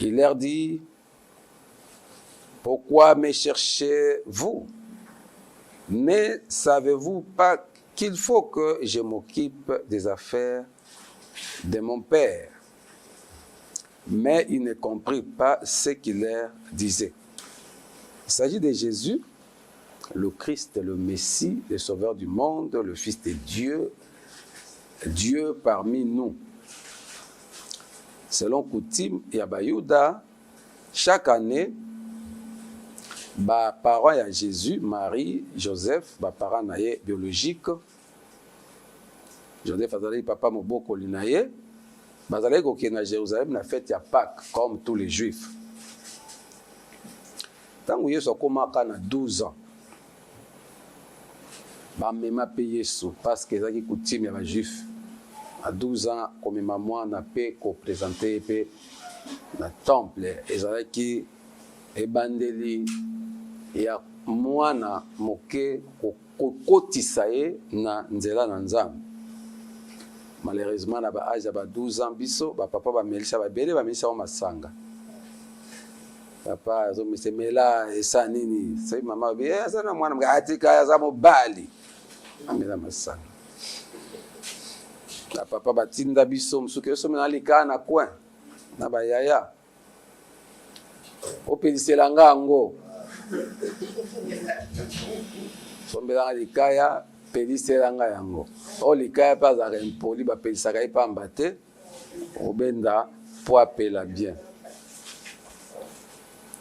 Il leur dit, pourquoi me cherchez-vous? Ne savez-vous pas qu'il faut que je m'occupe des affaires de mon Père? Mais ils ne comprirent pas ce qu'il leur disait. Il s'agit de Jésus, le Christ, le Messie, le Sauveur du monde, le Fils de Dieu, Dieu parmi nous. Selon coutume, il y a Bayuda, chaque année, parents de Jésus, Marie, Joseph, parents biologiques, Joseph a dit papa moboko linaye, bazalé koké na Jérusalem na fête ya Pâques comme tous les Juifs. Tant que Yesu akomaka na 12 ans, bamema pe Yesu parce que ezaki coutume ya ba Juifs. À 12 ans, comme maman n'a pas représenté le temple, ezalaki ebandeli ya mwana moke kokotisa ye na nzela na Nzambe. Malheureusement na ba âge ba 12 ans biso ba papa ba melisa ba bele ba melisa o masanga. Papa zo misemela esa nini sai mama be esa na mwana mga atika ya za mobali amela masanga. Na papa batinda biso msuke yo somena lika na coin na ba yaya opelisela ngango sombela likaya pelisela nga yango o likaya pa za impoli ba pelisaka ipamba te obenda po apela bien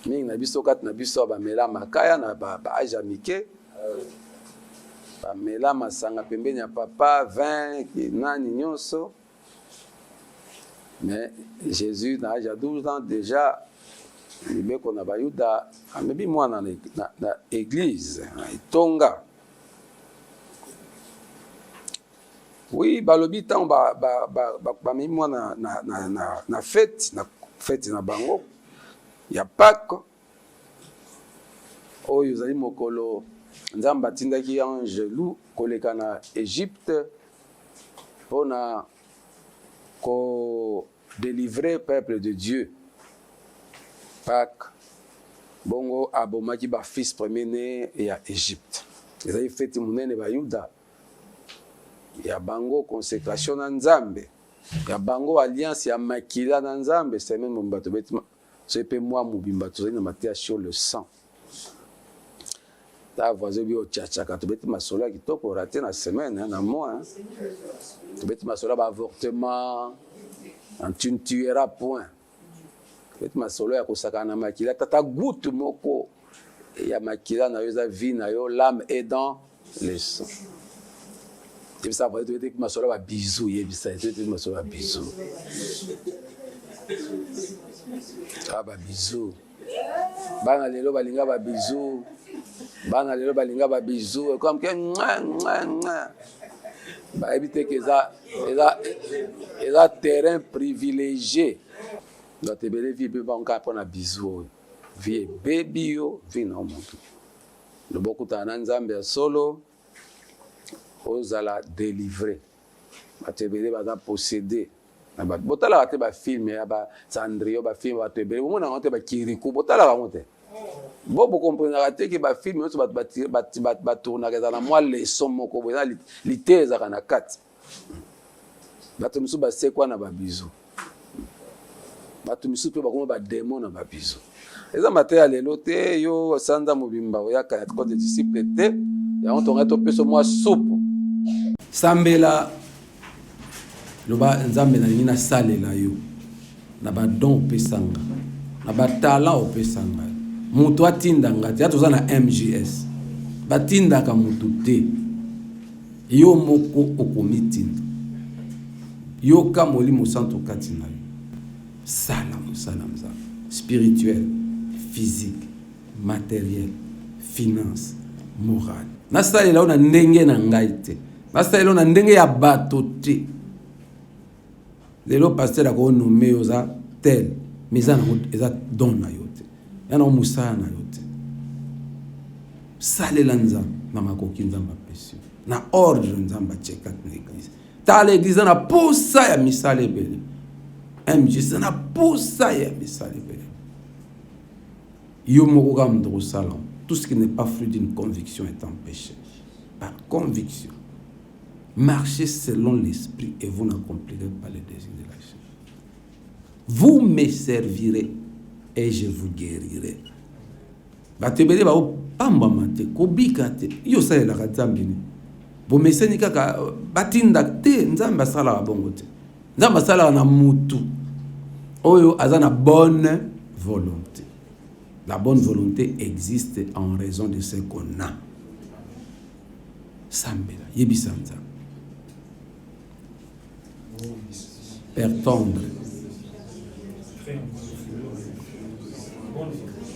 mingi na biso kat na biso ba mela makaya na ba aja mike ba mela masanga pembeni ya papa 20 nani nyonso. Mais Jésus na âge de 12 ans déjà libeko na bayuda amebi mwana na église itonga. Oui, balobi tant ba memi mwana na fête na bango ya Pâques oyo zali mokolo Nzambe atindaki ange loup koleka na Égypte pona ko délivrer peuple de Dieu. Pâques bongo abomaki ba fils premier-né ya Égypte. Ezali fête munene ba Yuda. Ya bango consécration na Nzambe. Ya bango alliance ya makila na Nzambe, c'est même mbato betima. C'est pe moi mubimba tozali na matia sur le sang. Ta voisin bio tchatchaka to betima sola kitoko raté na semaine na mois. To betima sola ba avortement. Tu ne tueras point. Betima sola ya kosaka na makila tata goutte moko ya makila na yo za vie na yo l'âme est dans le sang. Et ça va être que ma soeur va bisou, il y a ma soeur va bisou. Ah bah bisou. Bana lelo balinga ba bisou. Bana lelo balinga ba bisou comme que bah éviter que ça terrain privilégié. Dans tes belles vies peut pas encore prendre un bisou. Vie baby yo, vie non mon. Le beaucoup ta Nzambe solo. Ozala délivré. Batebele baza possédé. Botala bate ba film ya ba Sandrio ba film batebele. Mona ngote ba Kirikou botala ba ngote. Bobo comprendre te que ba film yo ba tourna ka na moi leçon moko bona liteza kana kat. Bato misu ba sekwa na ba bizu. Bato misu pe ba koma ba démon na ba bizu. Eza matériel lelo te yo sanza mobimba ya ka côté disciple te. Ya on tonga to peso moi soupe. Sambela loba Nzambe na nina salela yo na ba don pesanga na ba talent pesanga mutu atinda ngati atoza na MGS batinda ka mutu te yo moko okomitinda yo ka molimo santo katina sala musala Nzambe spirituel physique matériel finance morale na salela ona ndenge na ngai te. Basta elo na ndenge ya bato te. Lelo pasteur ako nommé oza tel, mais eza don na yo te. Yana musala na yo te. Salela Nzambe na makoki Nzambe apesi. Na ordre Nzambe chekat na église. Ta l'église na posa ya misala ebele. MJ, ça n'a pas ça, mais ça, tout ce qui n'est pas fruit d'une conviction est un péché. Par conviction, marchez selon l'esprit et vous n'accomplirez pas les désirs de la chair. Vous me servirez et je vous guérirai. Batebele ba pamba mate ko bikate yo sa la kazambini. Bo meseni kaka batinda te nzamba sala bongo te. Nzamba sala na mutu. Oyo azana bonne volonté. La bonne volonté existe en raison de ce qu'on a. Sambela yebisanza. Père tendre.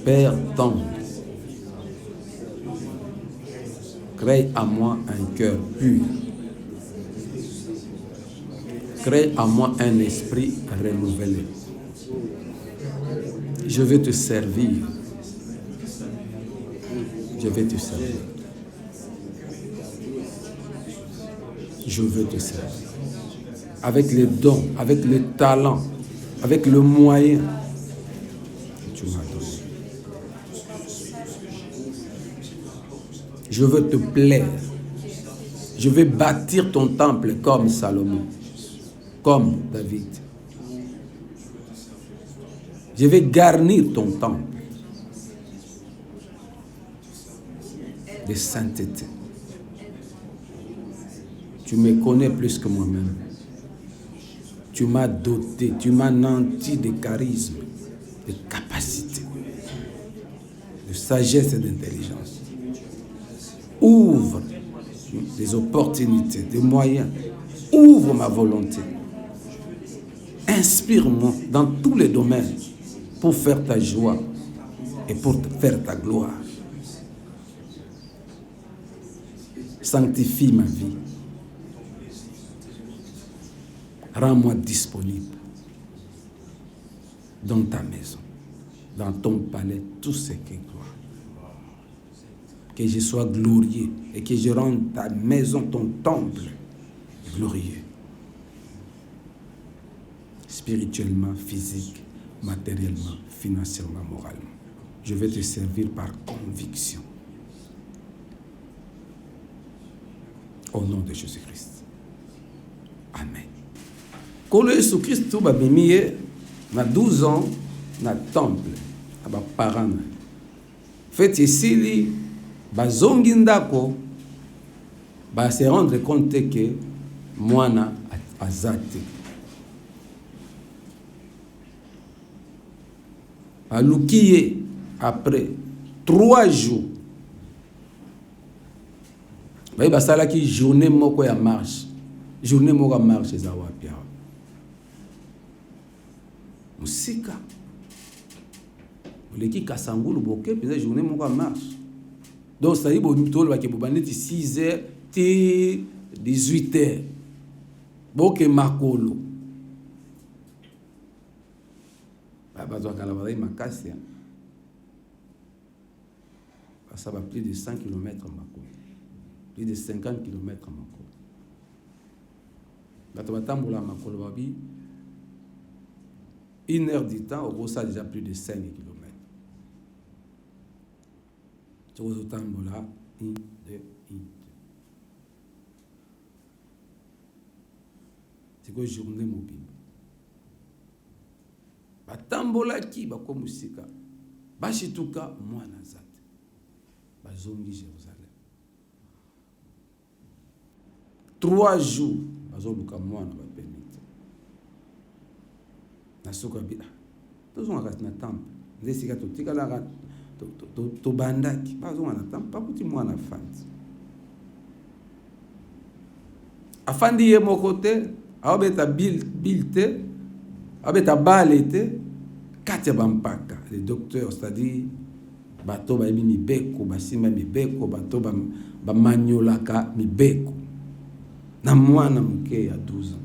Père tendre. Crée à moi un cœur pur. Crée à moi un esprit renouvelé. Je vais te servir. Je vais te servir. Je veux te servir. Avec les dons, avec les talents, avec le moyen que tu m'as donné. Je veux te plaire. Je vais bâtir ton temple comme Salomon, comme David. Je vais garnir ton temple de sainteté. Tu me connais plus que moi-même. Tu m'as doté, tu m'as nanti de charisme, de capacité, de sagesse et d'intelligence. Ouvre des opportunités, des moyens. Ouvre ma volonté. Inspire-moi dans tous les domaines pour faire ta joie et pour faire ta gloire. Sanctifie ma vie. Rends-moi disponible dans ta maison, dans ton palais, tout ce qui est gloire. Que je sois glorieux et que je rende ta maison, ton temple, glorieux. Spirituellement, physique, matériellement, financièrement, moralement. Je vais te servir par conviction. Au nom de Jésus-Christ. Amen. Kolo Yesu Christ ba bimiye na 12 ans na temple aba parents. Fait ici bazongi ndako ba se rendre compte que mwana azate. Alukiye après 3 jours. Ba basala ki journée moko ya marche. Journée moko ya marche za wapia. Musika. Oleki kasangulu boke peza journée moko ya marche. Donc ça y est, tolo ba ke bobandeti 6h ti 18h. Boke makolo. Ba zo kala ba makasi. Ça va plus de 100 km makolo. Plus de 50 km makolo. Bato batambola makolo babi 1 heure du temps, au gros, ça a déjà plus de 5 km. Tu vois, au tambola, 1, 2, 1, 2. C'est quoi journée mobile? Batambola qui, bako musika. Bashituka, moi nazate. Bazongi Jérusalem. 3 jours, bazoluka moi na bapemite. Nasuka bi tozonga kasi na temple ndesika totikala to bandaki bazonga na temple pakuti mwana afandi ye mokote abeta bilte abeta balete katia bampaka les docteurs, c'est-à-dire bato ba mi beko basima mi beko bato ba manyolaka mi beko na mwana muke ya 12 ans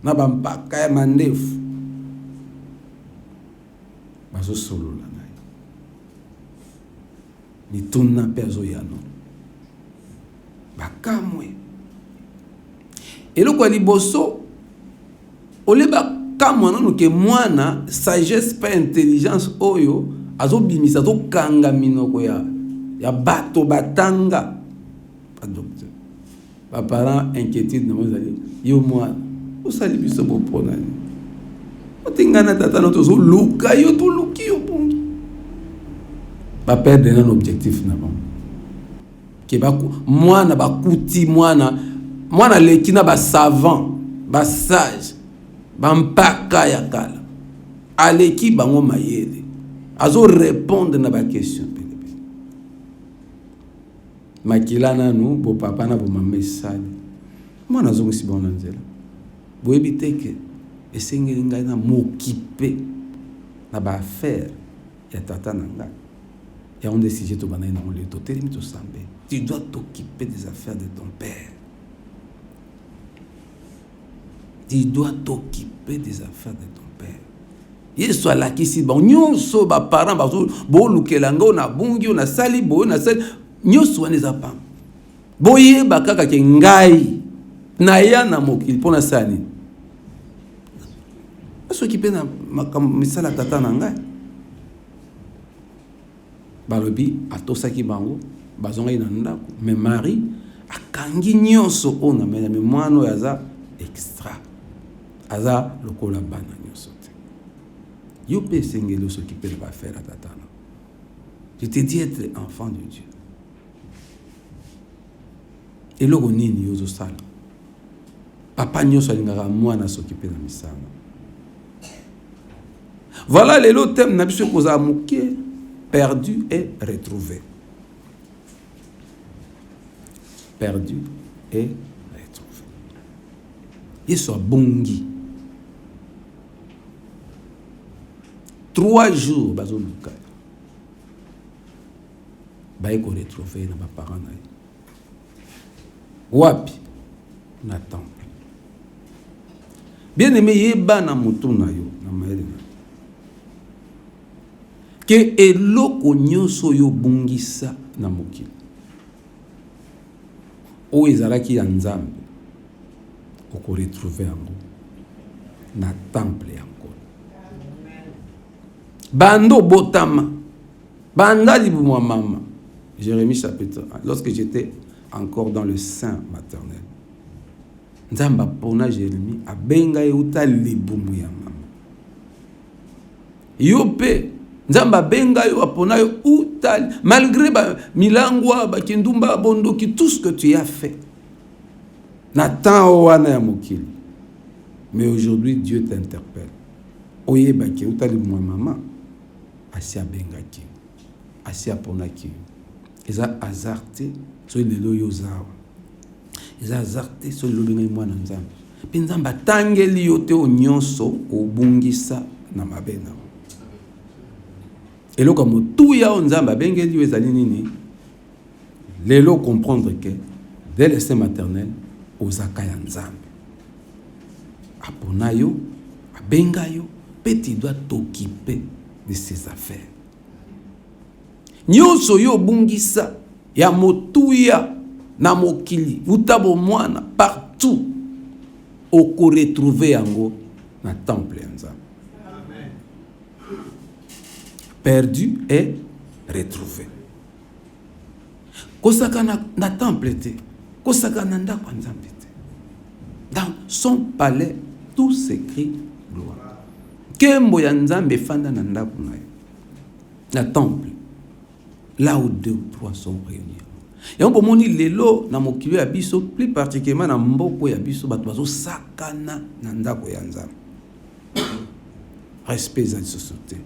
na bampaka ya mandefu. Bazo solo la nai. Ni tuna pezo yano. Bakamwe. Et le quoi liboso, ole ba kamwana nuke mwana sagesse pas intelligence oyo azobimisa azokanga minoko ya bato batanga pas docteur ba parents inquiétude na mozali yo mwana osali biso bopona ni otingana tata no tozo luka yo to luki yo bongi ba perdre un objectif na bon ke ba mwana bakuti mwana leki na ba savant ba sage ba mpaka ya kala aleki bango mayele azo répondre na ba question makila nanu bo papa na bo mama esali mwana azongisi bona nzela boyebi teke esengeli ngai na mokipe na ba affaire ya tata na ngai ya onde sujet to bana na le to telemi to sambe tu dois t'occuper des affaires de ton père. Tu dois t'occuper des affaires de ton père. Yesu alakisi bon nyonso ba parents bazo bo lukelanga na bungi na sali bo na sali nyonso wana eza pamba boyeba kaka ke ngai na ya na mokili mpona sani asokipe na misala tata na ngai balobi atosaki bango bazongai na ndako mais Marie akangi nyonso ona mais mwana oyo aza extra aza lokola bana nyonso te yo mpe esengeli osokipe na bafere tata na je te dis être enfant de Dieu eloko nini ozosala papa nyonso alingaka mwana asokipe na misala. Voilà lelo thème na biso kozala moke perdu et retrouvé. Perdu et retrouvé. Yesu abongi 3 jours bazo luka baye ko retrouver na ba parents na ye wapi na temple. Bien aimé yeba na mutu na yo na mayele na ke eloko nyonso yo bungisa na mokili o ezalaki ya nzambe oko retrouver yango na temple yango bando botama banda libumwa mama. Jérémie chapitre 1. Lorsque j'étais encore dans le sein maternel, nzamba pona Jérémie abenga euta libumu ya mama yo pe nzamba benga yo apona yo uta malgré ba milangwa ba kindumba bondoki tout ce que tu as fait na temps wana ya mokili. Mais aujourd'hui Dieu t'interpelle oyeba ki euta libumu ya mama asi abenga ki asi apona ki eza azarte so lelo yo zawa eza azarte so lelo benga mwana nzambe pe nzamba tangeli yo te onyonso obungisa na mabena eloko motuya o nzamba abengeli yo ezali nini lelo comprendre que dès le sein maternel ozaka ya nzambe apona yo abenga yo pe tu dois t'occuper de ses affaires. Nyonso yo bungisa ya motuya na mokili utabo mwana partout oko retrouver yango na temple ya nzambe. Amen. Perdu et retrouvé. Kosaka na temple te, kosaka na ndako ya nzambe te. Dans son palais tout s'écrit gloire. Kembo ya nzambe fanda na ndako na yo. Na temple. Là où 2 ou 3 sont réunis. Et on peut moni lelo na mokili ya biso plus particulièrement na mboko ya biso bato bazo sakana na ndako ya nzambe. Respect za société.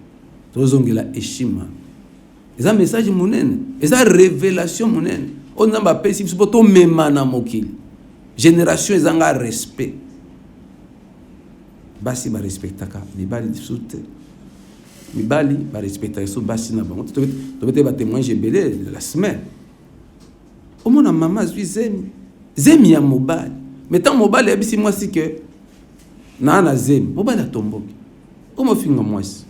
Tozongela heshima. Eza message munene, eza révélation munene. On namba pesi biso to mema na mokili. Génération ezanga respect. Basi ba respectaka mibali disute. Mibali ba respectaka so basi na bango. To bete ba témoigner belé de la semaine. Au moins maman zui zemi ya mobali. Mais tant mobali abisi moi si que na zemi mobali atomboki. Omo finga mwasi.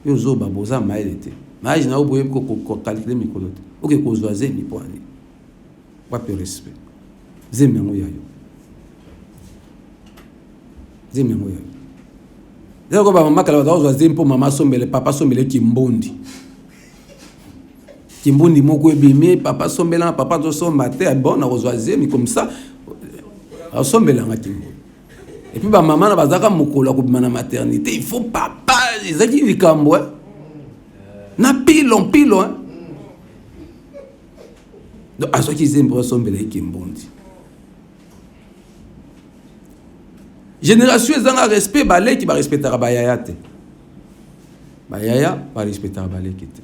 Yo zo baboza maelete. Mais na oboye ko calculer mikolo. OK ko zo zemi po ani. Wa pe respect. Zemi yango yayo. Zemi yango yayo. Zako ba mama kala bazwa zempo mama sombele papa sombele kimbondi. Kimbondi moko ebimi papa sombela papa zo somba te bon na kozwa zemi comme ça. Sombela nga kimbondi. Et puis ba maman na bazaka mokolo ko bima na maternité, il faut papa ezaki likambo na pilon hein. Donc à ce qui zempo sombela kimbondi. Génération ezanga respect balé qui va respecter bayaya te. Bayaya va respecter balé qui te.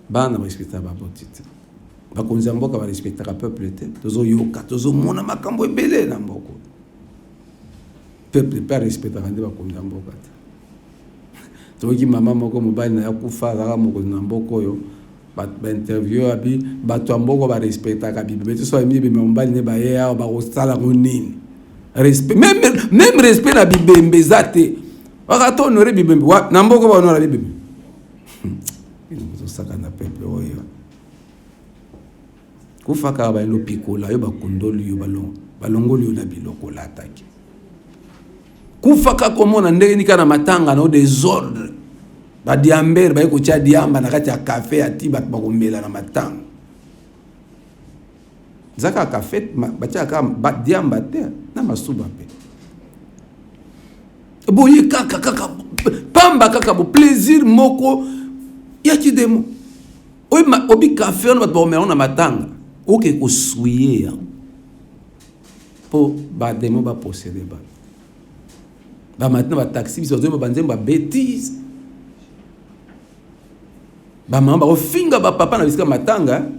Bana va respecter baboti te. Ba konzamboka va respecter peuple te. Tozo yoka, tozo mona makambo ebele na mboko. Peuple pas respecter ande ba konzamboka te. Toki mama moko mobali na yakufa zaka moko na mboko yo. Ba interview abi ba to mboko ba respecter ka bibi. Beto so emi be mobali ne ba ya ba kosala nini. Respect même respect na bibembe zate wakato honore bibembe na mboko ba honora bibembe ino saka na pepe oyo kufaka ba lo pikola yo ba kondoli yo balongoli yo na biloko la attaque kufaka komona ndenge ni kana matanga na désordre ba diamber ba ko tia diamba na kati ya café ati ba kombela na matanga zaka café ba tia ka ba diamba te na masuba pe boye kaka pamba kaka bo plaisir moko ya kidemo obi café on ba mero na matanga oke ko souiller po ba demo ba posséder ba maintenant ba taxi biso zo ba nzemba bêtise ba mama ba finga ba papa na bisika matanga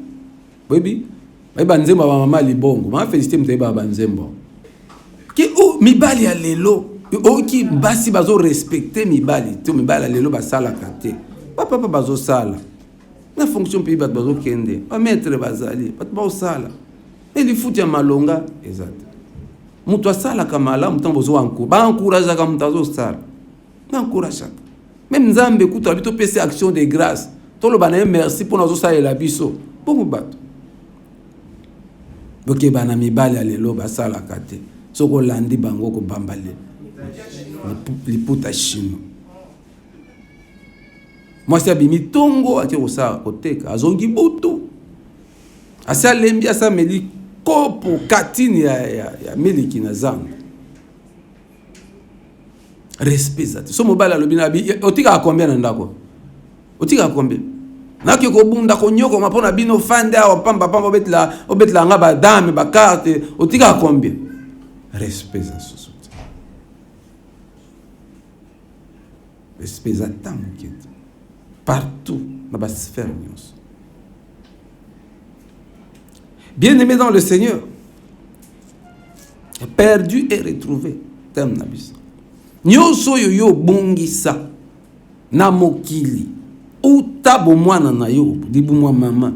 baby ba nzemba ba mama libongo ma féliciter mte ba nzemba ki o mibali ya lelo o ki basi bazo respecter mibali to mibali ya lelo ba sala kate papa bazo sala na fonction pays bat bazo kende ba maître bazali bat ba sala eli futi ya malonga exact mutu asala kamala mutambo zo anko ba encourage ka mutazo sala na encourage même nzambe kuto abito pese action de grâce to lo bana merci pour nazo sala la biso bongo bato boke bana mibali ya lelo ba sala kate soko landi bango ko bambale liputa chino moi c'est bimi tongo ati ko sa koteka azongi butu asa lembi asa meli kopo katini ya miliki na zangu respect zati so mobala lobina bi otika combien na ndako otika combien naki ko bunda ko nyoko mapona bino fanda o pamba obetla nga ba dame ba carte otika combien respect za soso respect za tamu partout dans la sphère. Bien-aimé dans le Seigneur, perdu et retrouvé. Terme nabis. Nyoso yo bongisa na mokili. Uta bo mwana na yo, dibu mwa mama.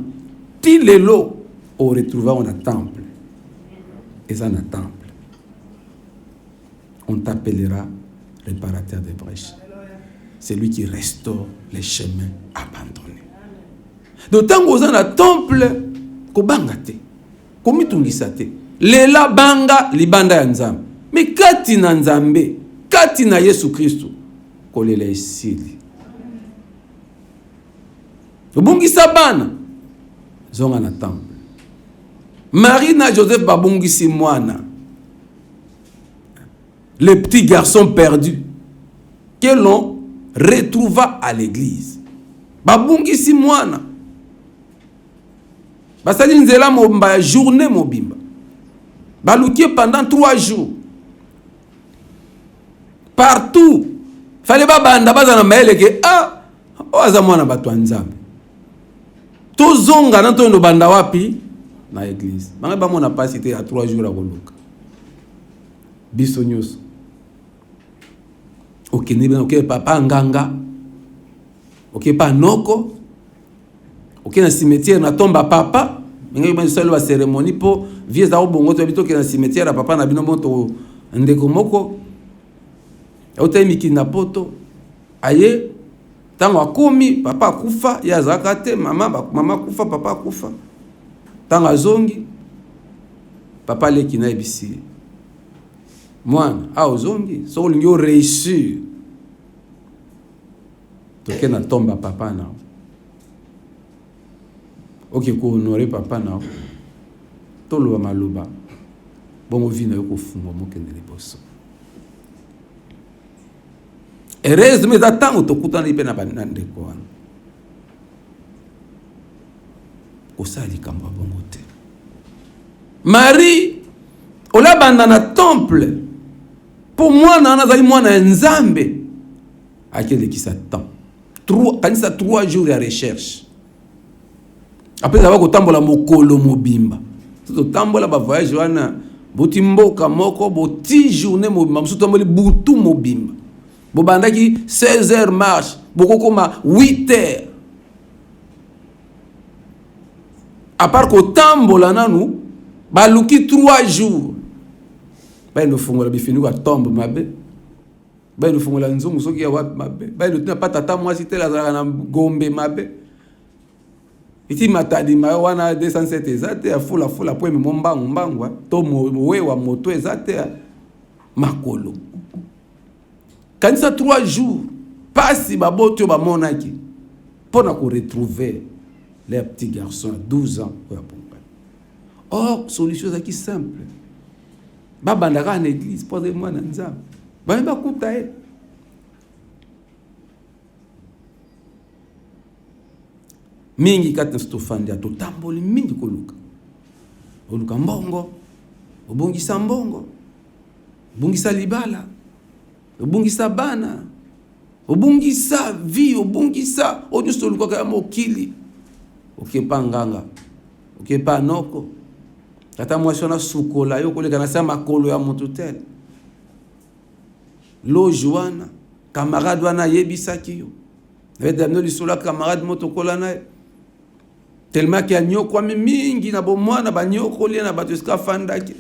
Ti lelo o retrouva on a temple. Et ça na temple. On t'appellera réparateur des brèches. C'est lui qui restaure les chemins abandonnés. D'autant que dans le temple, ko bangate, ko mitungisa te. Lela banga libanda ya nzambe. Mais kati na nzambe, kati na Yesu Kristo, ko lela isili. Bongisa bana, zonga na temple. Marie na Joseph babongisi mwana. Les petits garçons perdus que l'on retrouva à l'église. Babungisi mwana. Basali nzela mobimba journée mobimba. Baluki pendant 3 jours. Partout. Fallait ba banda bazana maele ke oza mwana bato nzambe. Tozonga na tondo banda wapi na église. Banga ba mona pasité à 3 jours à koluka. Biso nyuso. Ok, ok, papa nganga. Ok, pas noko. Ok, na cimetière na tomba papa. Menga ba solo ba cérémonie po vieux za obongo to bito ke na cimetière papa na bino moto ndeko moko. Ota miki na poto. Aye tango akomi papa kufa ya zakate mama kufa papa kufa. Tango azongi papa leki na ebisi. Mwana, ozongi, so lingo réussir. toke na tomba papa na oke ko honorer papa na tolo maloba bongo vina yo ko fungo mokende liboso heureuse mais attends tokutana ipe na bandeko wana osali kamba bongo te Marie olabanda na temple pour moi na nazali mwana nzambe akelekisa temps kanisa 3 jours ya recherche après ça va kotambola mokolo mobimba to tambola ba voyage wana boti mboka moko boti journée mobimba musu tamboli butu mobimba bobandaki 16h marche bokokoma 8h à part kotambola nanu baluki 3 jours ba no fungola bifinu ka tombe mabe ba no fungola nzungu soki ya wapi mabe ba no tuna patata mwasi tela zala na gombe mabe iti matadi mayo wana 207 ezate ya fula po me mbangwa to wewa moto ezate ya makolo kanisa 3 jours pasi baboto bamonaki pona ko retrouver les petits garçons à 12 ans pour accompagner. Or solution qui simple babandaka en église poser moi na nzambe ba kuta e mingi kata stofandi to tamboli mingi koluka oluka mbongo obungisa mbongo obungisa libala obungisa bana obungisa vie obungisa oduso luka ya mokili okepa nganga okepa noko tata mwasi na sukola yo koleka na sa makolo ya mutu tel lo joana camarade wana yebisaki yo vedamno lisola camarade motokola na tellement que anyoko mingi na bomwana banyoko lia na bato ska fandaki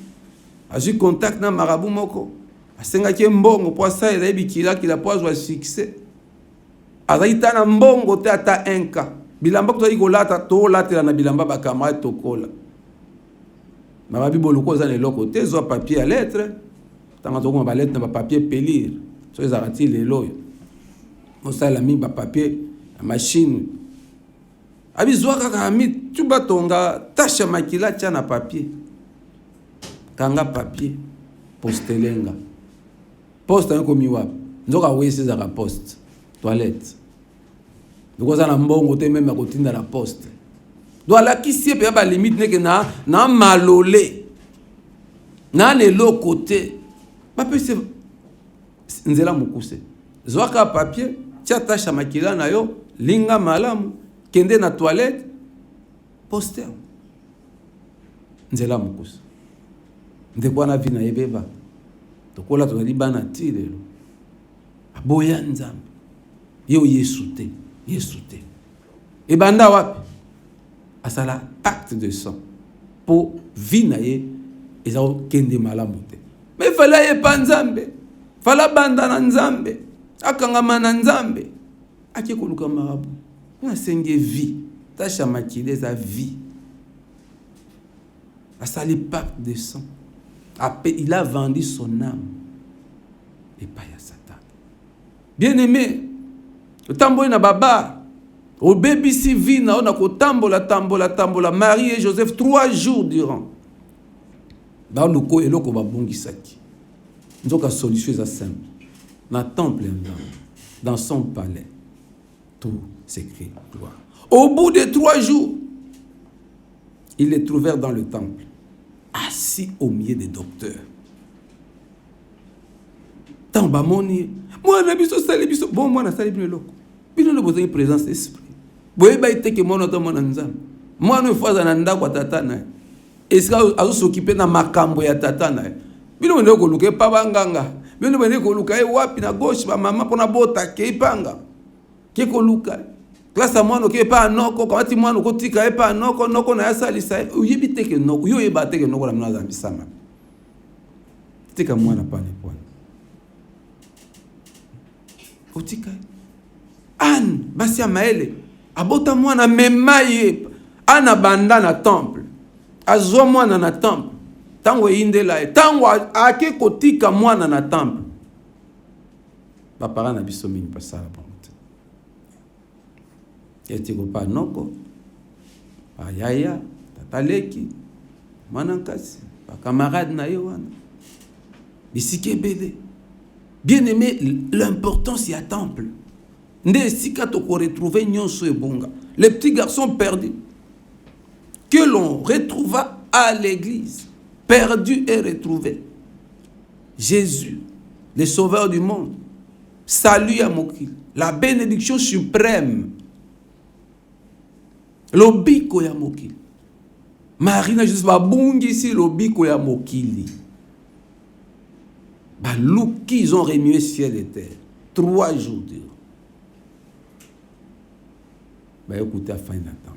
azu contact na marabu moko asenga ke mbongo po sa ela bikila kila po azwa succès azaita na mbongo te ata enka bilamba ko ikolata to latela na bilamba ba camarade tokola mababi boloko za ne loko te zo papier à lettre tanga to ko ba lettre na ba papier pelir so ezarati lelo mo sala mi ba papier machine abizwa kaka mi tuba tonga tasha makila cha na papier kanga papier postelenga poste en komi wap nzoka wese za ka poste toilette ndoko za na mbongo te même akotinda la poste do ala kisi pe ba limite neke na malole na le côté ba pese nzela mukuse zwaka papier tia tasha makila na yo linga malamu kende na toilette poster nzela mukuse ndeko na vina yebeba tokola tozali bana tilelo aboya nzambe yo yesu te e banda wapi asala acte de sang pour vinaye ezao kende malamu te mais fala ye panzambe fala banda na nzambe akangama na nzambe akekoluka marabu na senge vie tasha makile za vie asali pacte de sang il a vendu son âme et pas à Satan. Bien aimé, le tambour na baba, au baby civil na on a ko tambola Marie et Joseph 3 jours durant. Dans le ko et loko babongi saki. Nzoka solution za simple. Na temple dans son palais. Tout s'écrit gloire. Au bout de 3 jours, ils les trouvèrent dans le temple, assis au milieu des docteurs. Tamba moni, moi na biso sali biso, bon moi na sali bino loko. Bino le besoin de présence d'esprit. Boye ba iteke mono to mona nzambe. Moi no faza na ndako tata na. Eska azo s'occuper na makambo ya tata na. Bino ndo ko luke pa banganga. Bino ndo ko luka e wapi na gauche ba mama pona bota ke ipanga. Ke ko luka. Klasa mwana ke pa noko kamati mwana ko tika e pa noko na yasali sa. Uyibite ke noko, yo yeba te ke noko na mna zambi sama. Tika mwana pa ne pona. Otika Anne basi ya maele abota mwana memaye ana banda na temple azwa mwana na temple tango indela tango ake kotika mwana na temple ba para na biso mingi pasala bonte etiko panoko ayaya tataleki manankasi camarade na yo wana bisike bele. Bien aimé, l'importance y a temple. Nde sika to ko retrouver nyonso ebonga. Les petits garçons perdus que l'on retrouva à l'église, perdus et retrouvés. Jésus, le sauveur du monde, salut à mokili, la bénédiction suprême. Lobiko ya mokili. Marie na Jésus babungisi lobiko ya mokili. Balouki, ils ont remué ciel et terre. 3 jours durant. Écoutez, à fin d'attendre.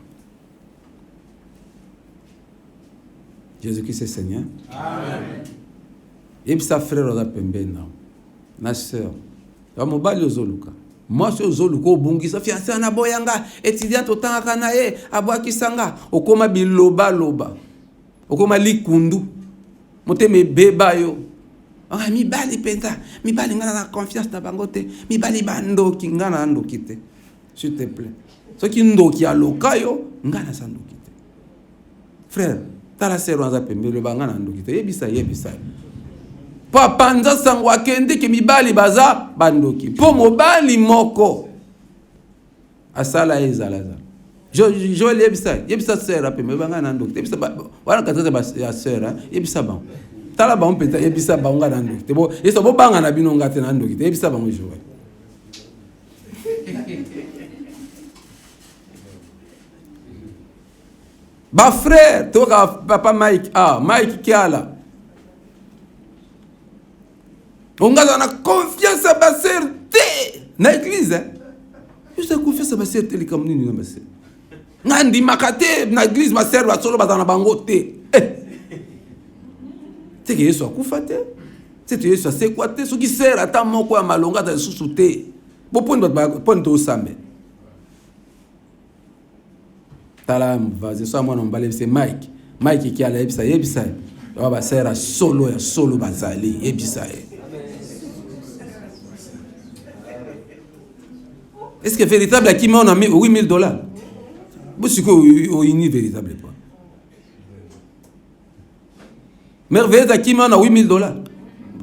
Jésus-Christ est Seigneur. Amen. Et puis sa frère a pembe na. Ma soeur. Ya mobali ozoluka. Moi je ozoluka obungisa fiancé na boyanga étudiant otanga na ye abwakisanga okoma biloba loba. Okoma likundu. Moteme beba yo. Ah mibali penta, mibali ngana na confiance na bango te, mibali bandoki ngana ndoki te. S'il te plaît. Ce qui ndoki aloka yo ngana sa ndoki te. Frère, tala sero nza pembe le bangana ndoki te. Yebisa. Papa nza sangwa kende ke mibali baza bandoki. Po mobali moko. Asala ezalaza. Jo yebisa sera pembe bangana ndoki te. Yebisa wana katata ba ya sera, yebisa ba. Tala ba mpeta yebisa ba nga na ndoki te. Bo yesa bo banga na bino ngate na ndoki te. Yebisa ba ngo jowe. Ba frère, toka papa Mike Kiala. On a la confiance à ma sœur na église. Je sais confiance à ma sœur telle comme nous na sœur. Ngandi makate na église ma sœur ba solo ba na bango te. C'est que Yesu akufa te. C'est que Yesu c'est quoi te, ce qui sert à ta moko ya malonga ta susu te. Bo pon to sambe. Talam vaze so mwana mbale c'est Mike qui a la yebisa ba sera solo bazali yebisa. Est-ce que véritable à qui on a mis $8,000? Vous c'est quoi une véritable pas. Merveilleuse à qui on a $8,000.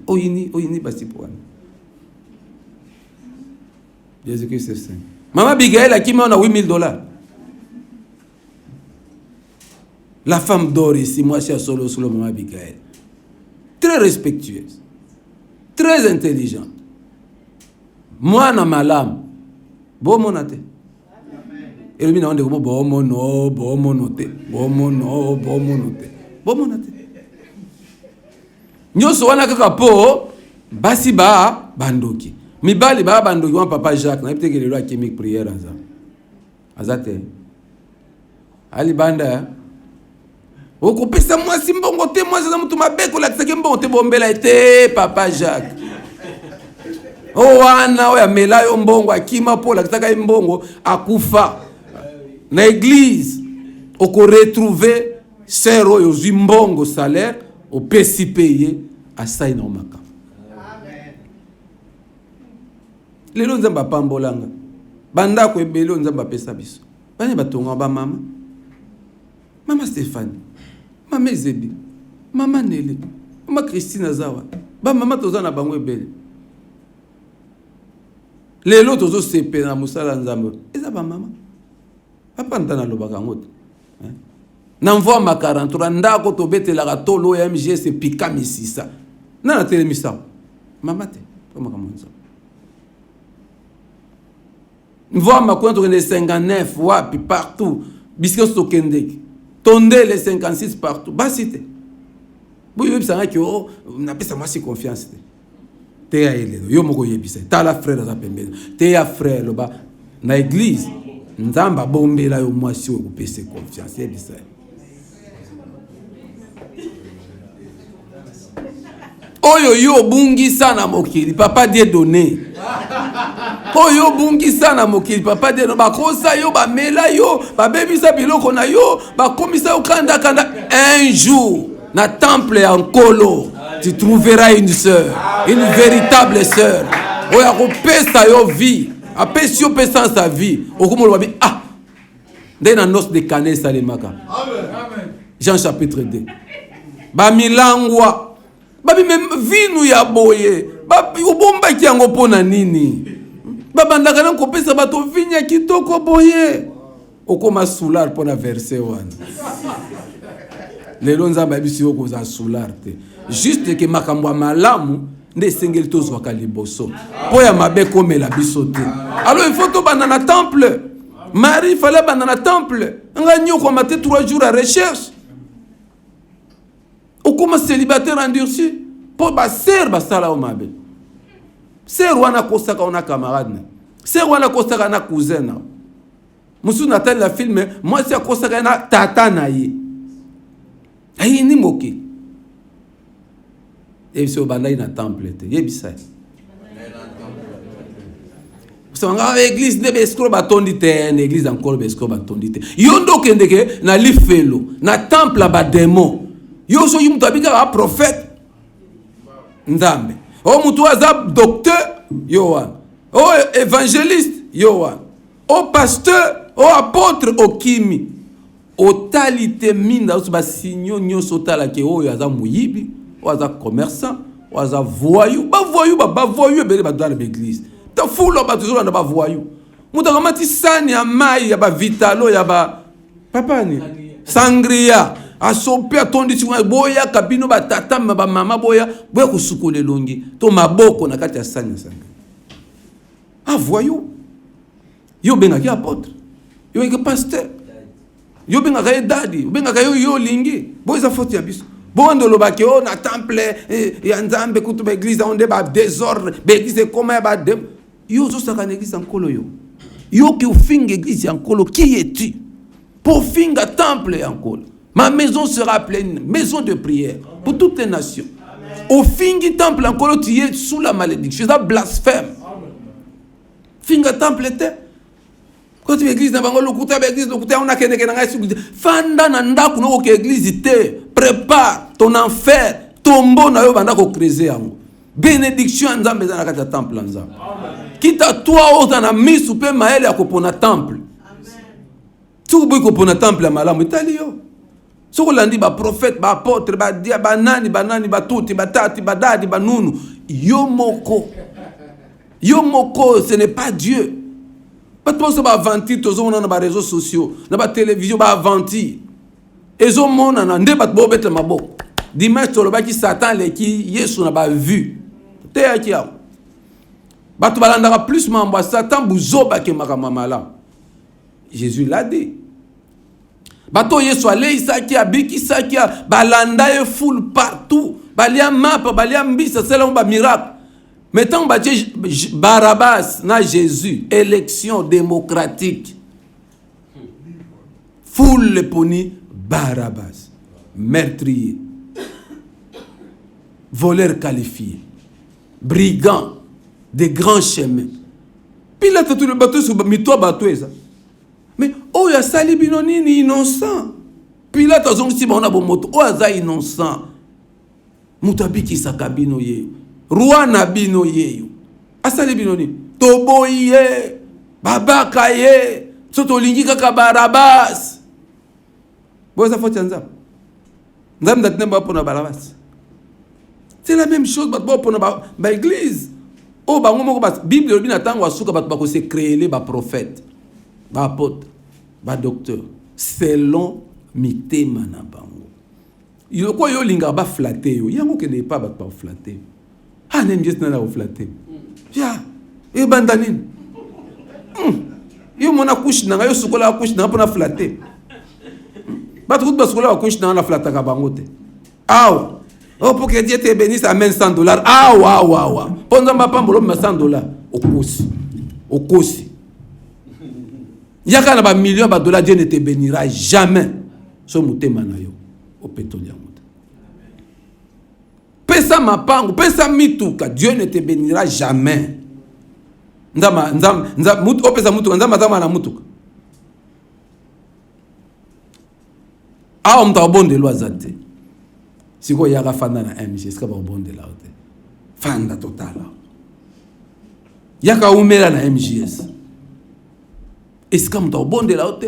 Oini basi pour. Jésus-Christ c'est saint. Maman Abigail à qui on a $8,000. La femme d'or ici, moi, je suis solo sur le maman Abigail. Très respectueuse. Très intelligente. Moi, dans ma lame, bon monate. Et le mina on dit bon monote. Nyoso wana kaka po basi ba bandoki. Mibali ba bandoki wa papa Jacques na peut-être que le roi chimique prière aza. Azate. Ali banda. Okopesa moi simbongo te moi za mutu mabeko la tseke mbongo te bombela ete papa Jacques. Oh wana oya mela yo mbongo akima po la tsaka mbongo akufa. Na église oko retrouver sero yo zimbongo salaire au pesi payé à ça na maka. Amen. Lelo nzamba pambolanga. Banda ko ebelo nzamba pesa biso. Bani batonga ba mama. Mama Stéphanie. Mama Ezebi, Mama Nelly, Mama Christine Zawa, ba mama toza na bango ebele. Lelo tozo sepe na musala nzambe. Eza ba mama. Papa ndana lobaka ngoto. Na mvoa ma 43 ndako to betela ka tolo ya MGS pika misisa. Na telemisa. Mama te, koma kamonza. Mvoa ma kwento kende 59 wapi partout. Bisque stokendeki. Tondez les 56 partout. Basite. Vous savez que on a pas moi si confiance. Te ya ele. Yo moko yebisa. Ta la frère za pembele. Te ya frère lo ba na église. Nzamba bombela yo moi si o pese confiance yebisa. Oyo yo bungi sana mokili papa Dieu donné. Oyo bungi sana mokili papa Dieu ba kosa yo ba mela yo ba bebisa biloko na yo ba komisa yo kanda un jour na temple en Kolo tu trouveras une sœur, une véritable sœur. Oya ko pesa yo vie, apesi yo pesa sa vie. Okomo lo ba Nde na noce de Cana esalemaka. Jean chapitre 2. Bamilangwa. Babime vinu ya boye. Obombaki yango pona nini? Babandaka na kopesa bato vinya kitoko boye. Okoma soulard pona verset 1. Lelo nzamba biso yokoza soulard te. Juste que makambo malamu nde sengeli tozwaka liboso. Po ya mabe komela biso te. Alors il faut to banana temple. Marie fallait banana temple. Nga nyoko maté 3 jours à recherche. Okoma célibataire endurci. Po ba sœur ba sala o mabe. Sœur wana kosaka ona camarade. Sœur wana kosaka na cousin na. Musu natal la film, moi c'est kosaka na tata na ye. Ayi ni moki. Et c'est au bandai na temple te. Yebisa. Sanga église de beskro batondite, une église encore beskro batondite. Yondo kendeke na lifelo, na temple ba démon. Yo so yum tabika ba prophète. Nzambe. O mutu aza docteur, Yohan. O évangéliste, Yohan. O pasteur, o apôtre, o kimi. O talité minda o ba signo nyoso tala ke o yaza muyibi, o aza commerçant, o aza voyou, ba voyou bele ba dans l'église. Ta fulo ba toujours na ba voyou. Muta kamati sani ya mai ya ba vitalo ya ba papa ni sangria. Asopia tondi tsinga boya kabino ba tata ba mama boya kusukole longi to maboko na kati ya sanya sanga. Ah voyou. Yo benga ki apôtre. Yo benga pasteur. Yo benga ka daddy, yo benga ka yo lingi. Boza faute ya biso. Bondo lobaki o na temple ya Nzambe kutu ba église onde ba désordre, ba église comme ba dem. Yo zo saka na église ankolo yo. Yo ki ufinga église ankolo qui es-tu? Pour finga temple ankolo. Ma maison sera pleine, maison de prière pour toutes les nations. Au fin du temple, encore tu es sous la malédiction. C'est un blasphème. Finga temple était. Quand tu es église, on a Fanda nanda kuno ke église te. Prépare ton enfer. Tombo na yo banda ko creuser yango. Bénédiction nzambe za na kata temple nzambe. Kita toi ota na misu pe maele ya kopona temple. Tu boy kopona temple ya malamu italio. Soko landi ba prophète, ba apôtre, ba dia, ba nani, ba tuti, ba tati, ba dadi, ba nunu. Yomoko. Yomoko, ce n'est pas Dieu. Pas tout ça ba avanti, tozo mona na ba réseaux sociaux, na ba télévision ba avanti. Ezo mona na nde bat bo betle maboko. Dimanche to loba ki Satan le ki Yesu na ba vu. Te ya ki ya. Batu balandaka plus mambo Satan buzoba ke makama mala. Jésus l'a dit. Bato Yesu ale isaki abiki saki balanda e full partout. Balia map, balia mbisa c'est là ba miracle. Mettons Barabbas na Jésus, élection démocratique. Full le poni Barabbas, meurtrier, voleur qualifié, brigand de grands chemins. Puis là tout le bateau sur mito bateau ça. Mais oh ya sali bino nini innocent. Pilate azongisi bona bo moto o aza innocent. Mutabiki sakabino ye. Roi na bino ye. Asali bino ni. Toboye. Babaka ye. Soto lingi kaka Barabbas. Boza foti nzam. Nzam datnemba pona Barabbas. C'est la même chose bat pona ba église. Oh ba ngomoko ba Bible obi na tango asuka bat ba ko se créer les ba prophètes. Ba apôtre, ba docteur, selon mitema na bango. Yo ko yo linga ba flatter yo, yango ke ne pas ba flatter. Ah nem juste na flatter. Ya, e bandanin. Yo mona couche na yo sukola couche na pona flatter. Ba tout ba sukola couche na flatter ka bango te. Aw. Oh pour que Dieu te bénisse amène $100. Aw. Ponza ma pambolo $100 au kosi. Au kosi. Yaka na ba millions ba dollars, Dieu ne te bénira jamais. So mutema na yo au pétrole muta. Pesa mapango, pesa mituka, Dieu ne te bénira jamais. Nzama mutu opesa mutuka, nzama na mutuka. Ah on t'a bon de loi zate. Siko yaka fanda na MG, ska ba bon de la hote. Fanda total. Yaka umela na MGS. Est-ce que tu as bon de la haute?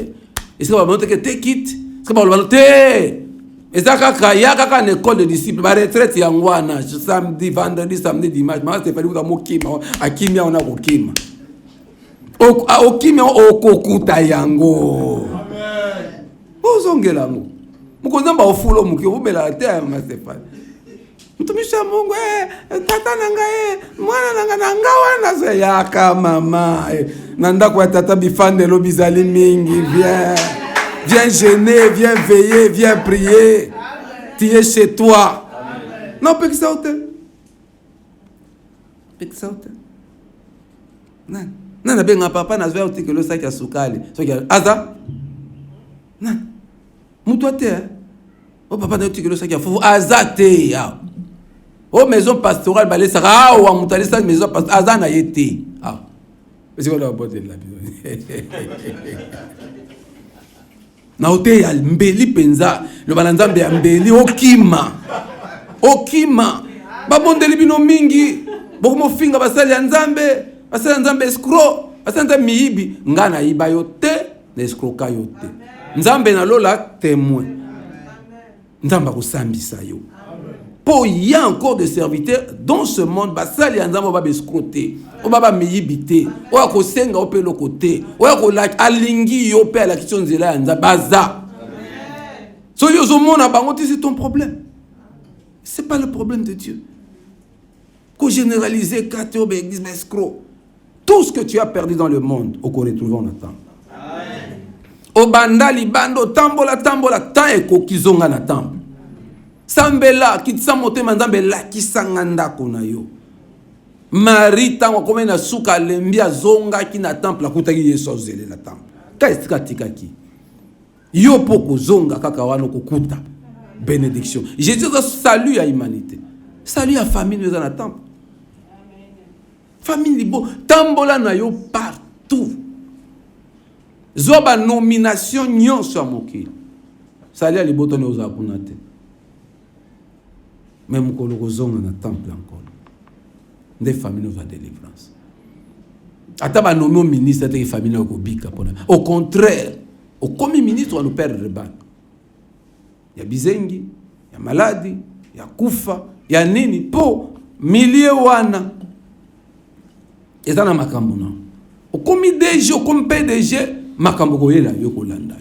Est-ce que va montrer que te quitte? Est-ce que va le te? Et ça kaka ya kaka une école de disciples, ba retraite ya ngwana, samedi, vendredi, samedi, dimanche, ma c'est pas du tout kima, akimia on a kokima. Okimia okokuta yango. Amen. Ozongela ngo. Mukonza ba ofulo muki obela te ma Stéphane. Mtumisha Mungu tata nanga mwana nanga nanga wana zo yaka mama nanda kwa tata bifande lo bizali mingi viens jeûner, viens veiller, viens prier. Tu es chez toi. Amen. Non, pas que ça hôtel. Pas que ça hôtel. Non, non, ben papa n'a pas que le sac à soukali. Aza. Non. Moutoua te. Oh papa n'a pas que le sac à fou. Aza te. Oh maison pastorale balé ça. Ah ou amoutali ça maison pastorale. Aza na yete. Ah. C'est quoi la boîte de la vie? Na hote ya mbeli penza le balanzambe ya mbeli okima babondeli bino mingi bokomo finga basali ya nzambe escroc basali nzambe miyibi ngana yiba yo te na escroca yo te nzambe na lola témoin nzambe akosambisa yo po y a encore des serviteurs dans ce monde basali ya nzambe ba escroter o baba miyibite o akosenga o pe lokote o akolaki alingi yo pe la question nzela ya nzambe baza so yo zomona bango ti c'est ton problème, c'est pas le problème de Dieu ko généraliser kate o be église escroc. Tout ce que tu as perdu dans le monde o ko retrouver en attend o bandali bando tambola tant ekokizonga na temple sambela kitsa motema nzambe la kisanga ndako na yo Marie tango komé na suka lembi azonga ki na temple akutaki Yesu zele na temple kaistika tikaki yo poko zonga kaka wana kokuta bénédiction. Jésus a salut à l'humanité, salut à famille nous dans la temple famille libo tambola na yo partout zoba nomination nyonso mokili salut à liboto ne oza kunate même ko zonga na temple encore des familles nous va délivrance. Ata ba nommé ministre des familles au bika pona. Au contraire, au comme ministre on nous perdre le bac. Ya bizengi, ya maladi, ya kufa, ya nini po milieu wana. Ezana makambo na. Au comme DG, au comme PDG makambo ko yela yo ko landa.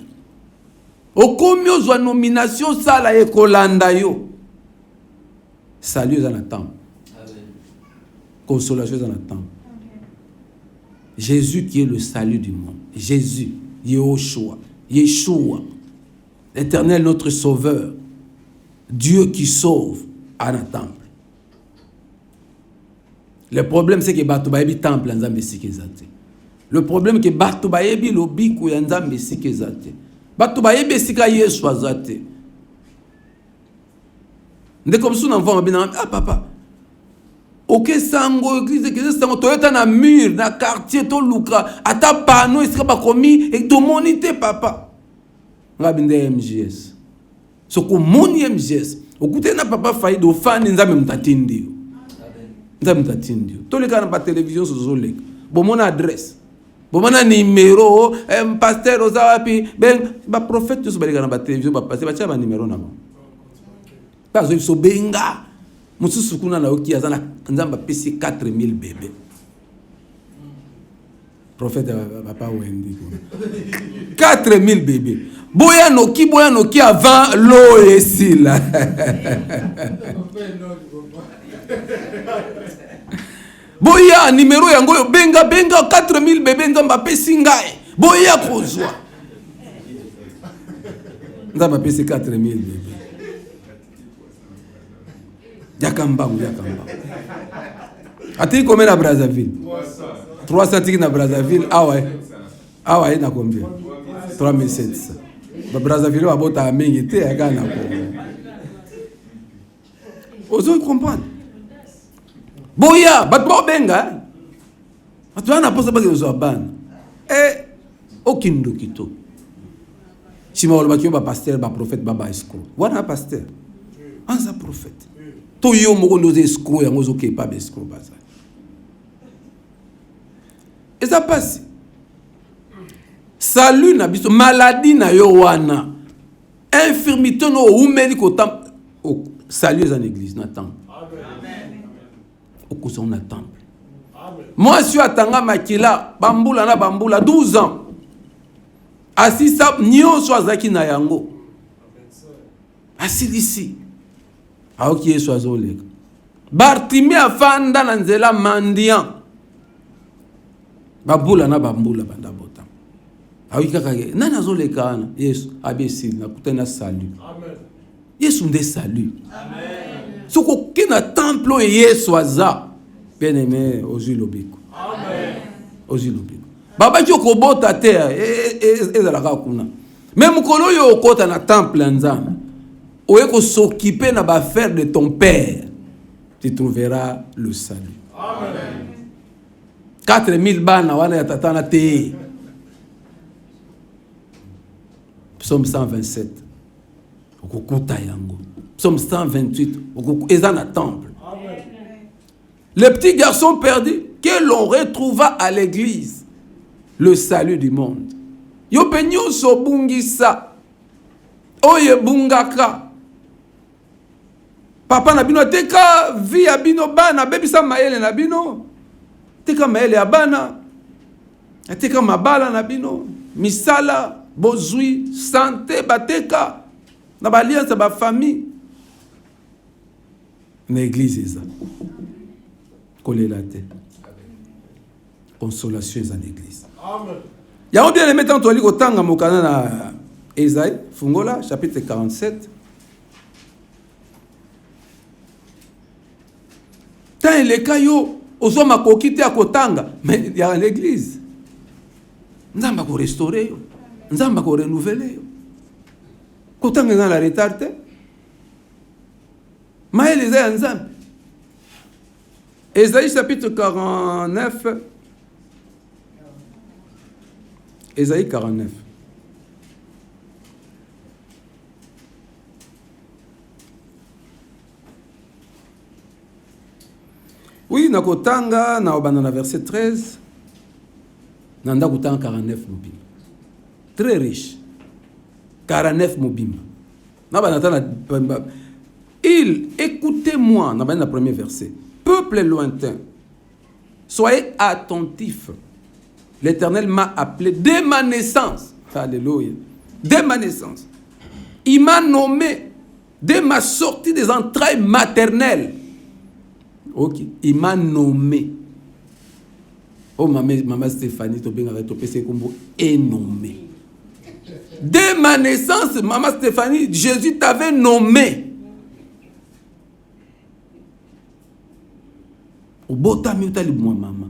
Au comme yo nomination sala e ko landa yo. Salut dans la temple. Consolation dans la temple. Jésus qui est le salut du monde. Jésus, Yeshua, l'Éternel notre Sauveur, Dieu qui sauve à la temple. Le problème c'est que Batubayebi temple nzambe sikezate. Le problème c'est que Batubayebi lobiku ya nzambe sikezate. Batubayebi sika Yesu azate. Ndé comme ça on va bien ah papa. Ok sango église que sango toyota na mur na quartier to luka ata pano isika ba komi et to monite papa ngabinde MGS so ko moni MGS okute na papa faide o fan nzambe mtatindi nzambe mtatindi to le kana ba télévision so le bo mon adresse bo mon numéro pasteur ozawapi ben ba prophète so ba le kana ba télévision ba passer ba cha ba numéro na ba pas so benga mususu kuna na oki azana nzamba pesi 4000 bébés. Prophète papa Wendy 4000 bébés. Boya noki avant l'eau et si là. Boya numéro yango yo benga 4000 bébés nzamba pesi ngai. Boya kozwa. Nzamba pesi 4000 bébés. Yakamba. Ati combien à Brazzaville? 300 tickets à Brazzaville. Ah ouais, na combien? 3700. Brazzaville va botter à mingi te à Ghana. Ozo comprendre. Boya, batbo benga. Atuana posa ba ozo ban. Okindo kito. Sima wala bakio ba pasteur ba prophète ba escroc. Wana pasteur. Anza prophète. To yo moko ndoze escroc yango zo ke pa escroc baza. Et ça passe. Salut na biso maladie na yo wana. Infirmité no umeli ko tam salut dans l'église na temple. Amen. Okusa na temple. Amen. Moi je suis atanga makila bambula na bambula 12 ans. Asisa nyonso azaki na yango. Asilisi. Aoki Yesu azoleka. Bartimi afanda na nzela mandian. Babula na bambula banda bota. Awika kage nani azoleka ana Yesu abesi na kutana salut. Amen. Yesu nde salut. Amen. Soko kina temple Yesu aza. Bien-aimé ozu lobiko. Amen. Ozu lobiko. Baba ki okobota te ezalaka kuna. Même kolo yo okota na temple nzambe. Oye ko s'occuper na ba faire de ton père. Tu trouveras le salut. Amen. 4000 bana wana ya tatana te. Psaume 127. Okukuta yango. Psaume 128. Eza na temple. Amen. Le petit garçon perdu que l'on retrouva à l'église. Le salut du monde. Yo penyo so bungisa. Oye bungaka. Papa na bino teka via bino bana bebisa maele na bino. Teka maele ya bana. Teka mabala na bino. Misala. Bozui, santé, bateka, na balianza ba famille. L'église est ça. Kolela te. Consolation est en l'église. Amen. Y'a bien les mettre en toile kotanga mokana na Esaïe, Fungola, chapitre 47. Tant les kayo, ozo makokite à kotanga, mais il y a l'église. Nzamba ko restaurer yo. Nzamba ko renouveler yo. Kotanga na la retard te. Maël Esaïe nzamba. Esaïe chapitre 49. Esaïe 49. Oui, nakotanga na obana verset 13. Nanda kotanga 49 mobimba. Très riche. 49 mobimba. Il, écoutez-moi, dans le premier verset. Peuple lointain, soyez attentifs. L'Éternel m'a appelé dès ma naissance. Alléluia. Dès ma naissance. Il m'a nommé dès ma sortie des entrailles maternelles. Ok. Il m'a nommé. Oh, maman Stéphanie, tu est nommé. Dès ma naissance, maman Stéphanie, Jésus t'avait nommé. Au bota miutali moi maman.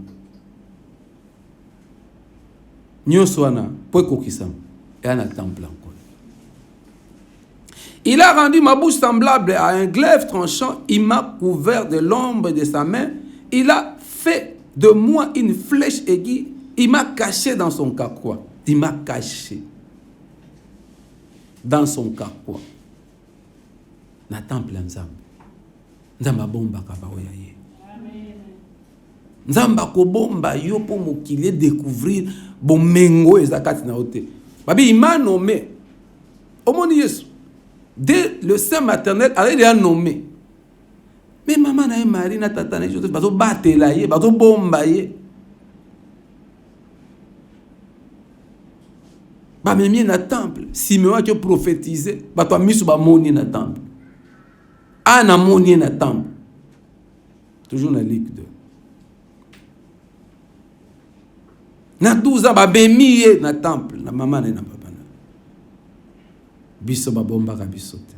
Nyoswana, pour kokisam, et un temple encore. Il a rendu ma bouche semblable à un glaive tranchant. Il m'a couvert de l'ombre de sa main. Il a fait de moi une flèche aiguë. Il m'a caché dans son carquois. Il m'a caché dans son carquois. Na temple nzambe. Nzamba bomba kabaoya ye. Nzamba ko bomba yo po mokile découvrir bomengo ezakati na ote. Babi il m'a nommé. Omoni Yesu. Dès le sein maternel, il a nommé. Mais maman na Marie na tata na Joseph bazo batela ye, bazo bomba ye. Ba memi na temple, Simeon qui a prophétisé, ba to misu ba moni na temple. Ana moni na temple. Toujours na Luc 2. Na 12 ans ba bemi ye na temple, na maman na papa na. Biso ba bomba ka biso te.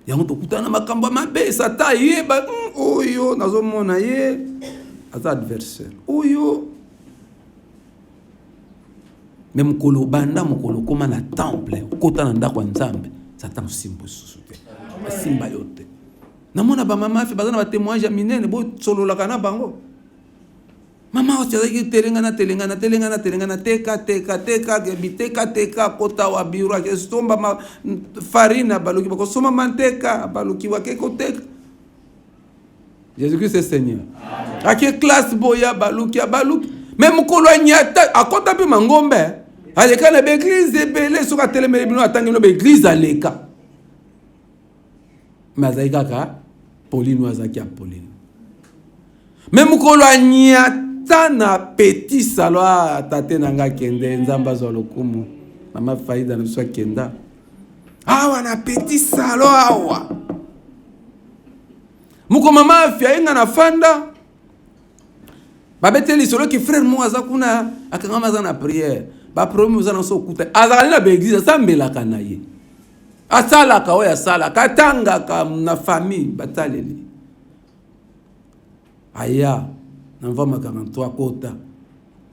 Yango tokutana makambo mabe sata ye ba oyo nazomona ye ata adversaire. Oyo même kolo banda mokolo koma na temple kota na ndako nzambe satan simbo susute. Simba yote. Namona ba mama fi bazana ba témoignage minene bo solola kana bango. Mama osiyaki telengana teka gebiteka kota wa biro ke stomba ma farina baluki bako soma manteka baluki wa ke koteka. Jésus-Christ est Seigneur. Amen. Ake classe boya baluki. Même kolo nyata akota pe mangombe. aleka na l'église ebele soka telemeli bino atangelo ba église aleka. Mais azali kaka Pauline azaki a Pauline. Même mukolo anyata na petit salon tate nanga kende nzamba zo lokumu. Mama faida na swa kenda. Awa na petit salon awa. Muko mama afia inga na fanda. Babeteli solo ki frère mo azakuna akanga za na prière. Ba promu za na so kuta. Azali na beglise sambela kana ye. Asala ka oya sala katanga ka na famille bataleli. Aya na mvama 43 kota.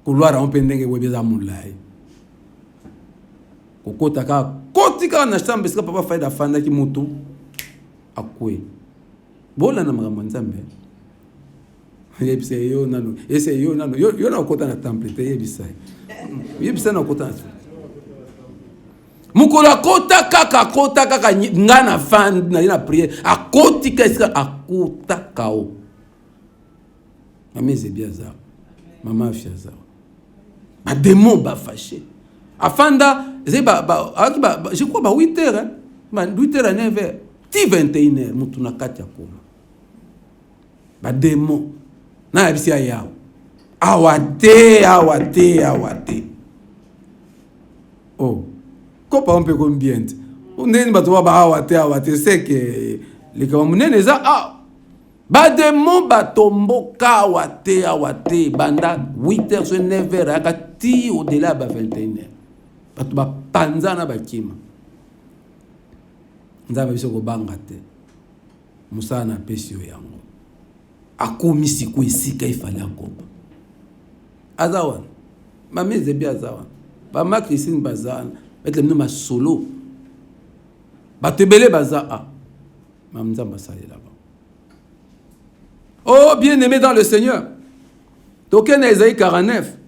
Couloir on pendenge webeza mulai. Kokota ka kotika na chambre ska papa faida fanda ki mutu akwe. Bola na makambo nzambe. Yebise yo nano. Ese yo nano. Yo na kota na temple te yebisa. Yebisa na kota na. Mukola kota kaka ngana fan na prière. Akoti ka iska akota kao. Mama zebia za. Mama afia za. Ba démon ba fâché. Afanda je crois 8h hein. 8h à 9h. Ti 21h mutu na kati akoma. Ba démon na yabisi ayao. Awate. Oh. Kopa on peut combien? On n'est pas toi ba awate c'est que les kamunene za ba démon ba tombo ka awate banda 8h sur 9h akati au-delà ba 21h. Batu ba panzana ba kima. Nzaba biso ko banga te. Musa na pesio yango. Akomi siku isika ifale akoba. Azawan. Mame zebi azawan. Ba ma Christine bazana. Mettre le ma solo. Ba tebele baza Mamzamba sale là-bas. Oh bien-aimé dans le Seigneur. Token Isaïe 49.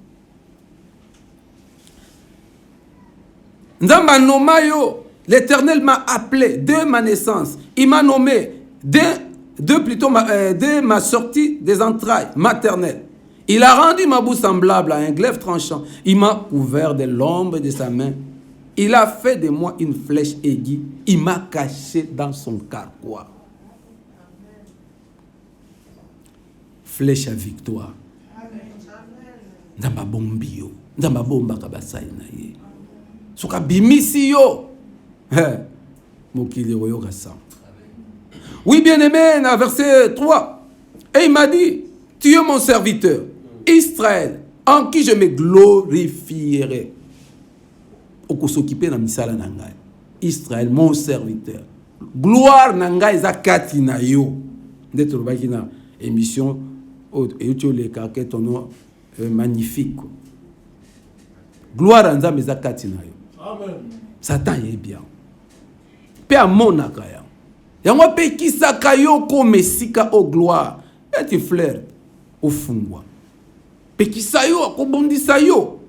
Nzamba nomayo. L'Éternel m'a appelé de ma naissance. Il m'a nommé de ma sortie des entrailles maternelles. Il a rendu ma bouche semblable à un glaive tranchant. Il m'a couvert de l'ombre de sa main. Il a fait de moi une flèche aiguë. Il m'a caché dans son carquois. Flèche à victoire. Nzamba bombio. Nzamba bomba kabasai na ye. Soka bimisi yo. Oui, bien-aimé, dans verset 3. Et il m'a dit, tu es mon serviteur, Israël, en qui je me glorifierai. Israël, mon serviteur. Gloire nangai zakati na yo. D'être na émission et tu le carquet ton nom magnifique. Gloire nzambe zakati na yo. Amen. Satan est bien. Pe amonaka ya. Yango pe kisaka yo ko mesika o gloire. Et tu fleurs au fungwa. Pe kisayo ko bondisa yo.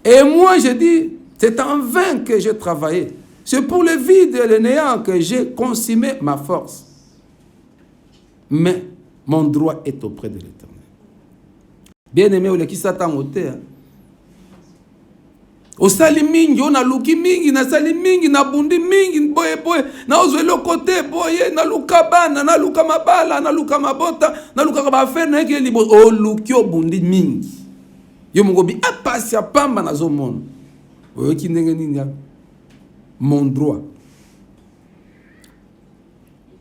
Et moi je dis, c'est en vain que j'ai travaillé. C'est pour le vide et le néant que j'ai consumé ma force. Mais mon droit est auprès de l'Éternel. Bien-aimé, ou le qui s'attend au terre. Osali mingi, on a luki mingi, na sali mingi, na bundi mingi, boye, na ozwelo kote, boye, na luka bana, na luka mabala, na luka mabota, na luka kabafer, na eke libo, o luki o bundi mingi. Yo mongobi, apasi apamba na zo mono. Oyo ki ndenge nini ya? Mon droit.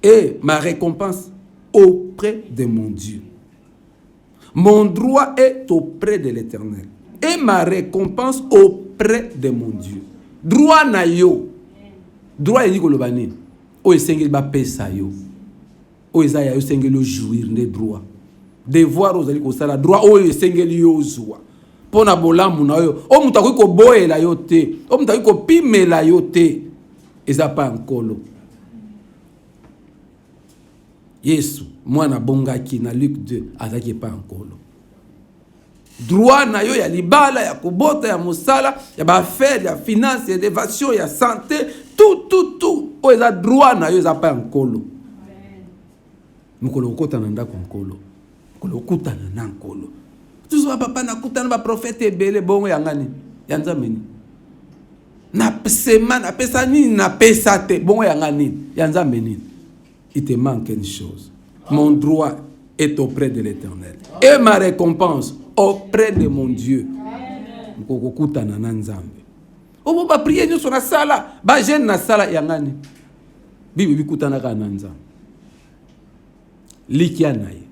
Et ma récompense auprès de mon Dieu. Mon droit est auprès de l'Éternel. Et ma récompense auprès de mon Dieu. Droit na yo. Droit est ko lobani. O esengeli ba pesa yo. O ezaya yo sengeli jouir de droit. Devoir ozali ko sala droit o esengeli yo zwa. Pona bolamu na yo. O mutako ko boela yo te. O mutako ko pimela yo te. Eza pa nkolo. Yesu mwana bongaki na Luc 2 azaki pa nkolo. Droit na yo ya libala ya kubota ya musala ya ba affaire ya finance ya évasion ya santé tout o eza droit na yo eza pa nkolo. Mukolo okota na ndako nkolo. Mukolo okutana na nkolo. Tous les papa na kutana ba prophète ebele bongo yangani. Yanzameni. Na pesa na pesa ni na pesa te bongo yangani. Yanzameni. Il te manque une chose. Mon droit est auprès de l'Éternel. Et ma récompense auprès de mon Dieu. Mkokutana na Nzambe. Obo ba prier nyo na sala, ba jeune na sala yangani. Bibi bikutana ka na Nzambe. Likia na ye.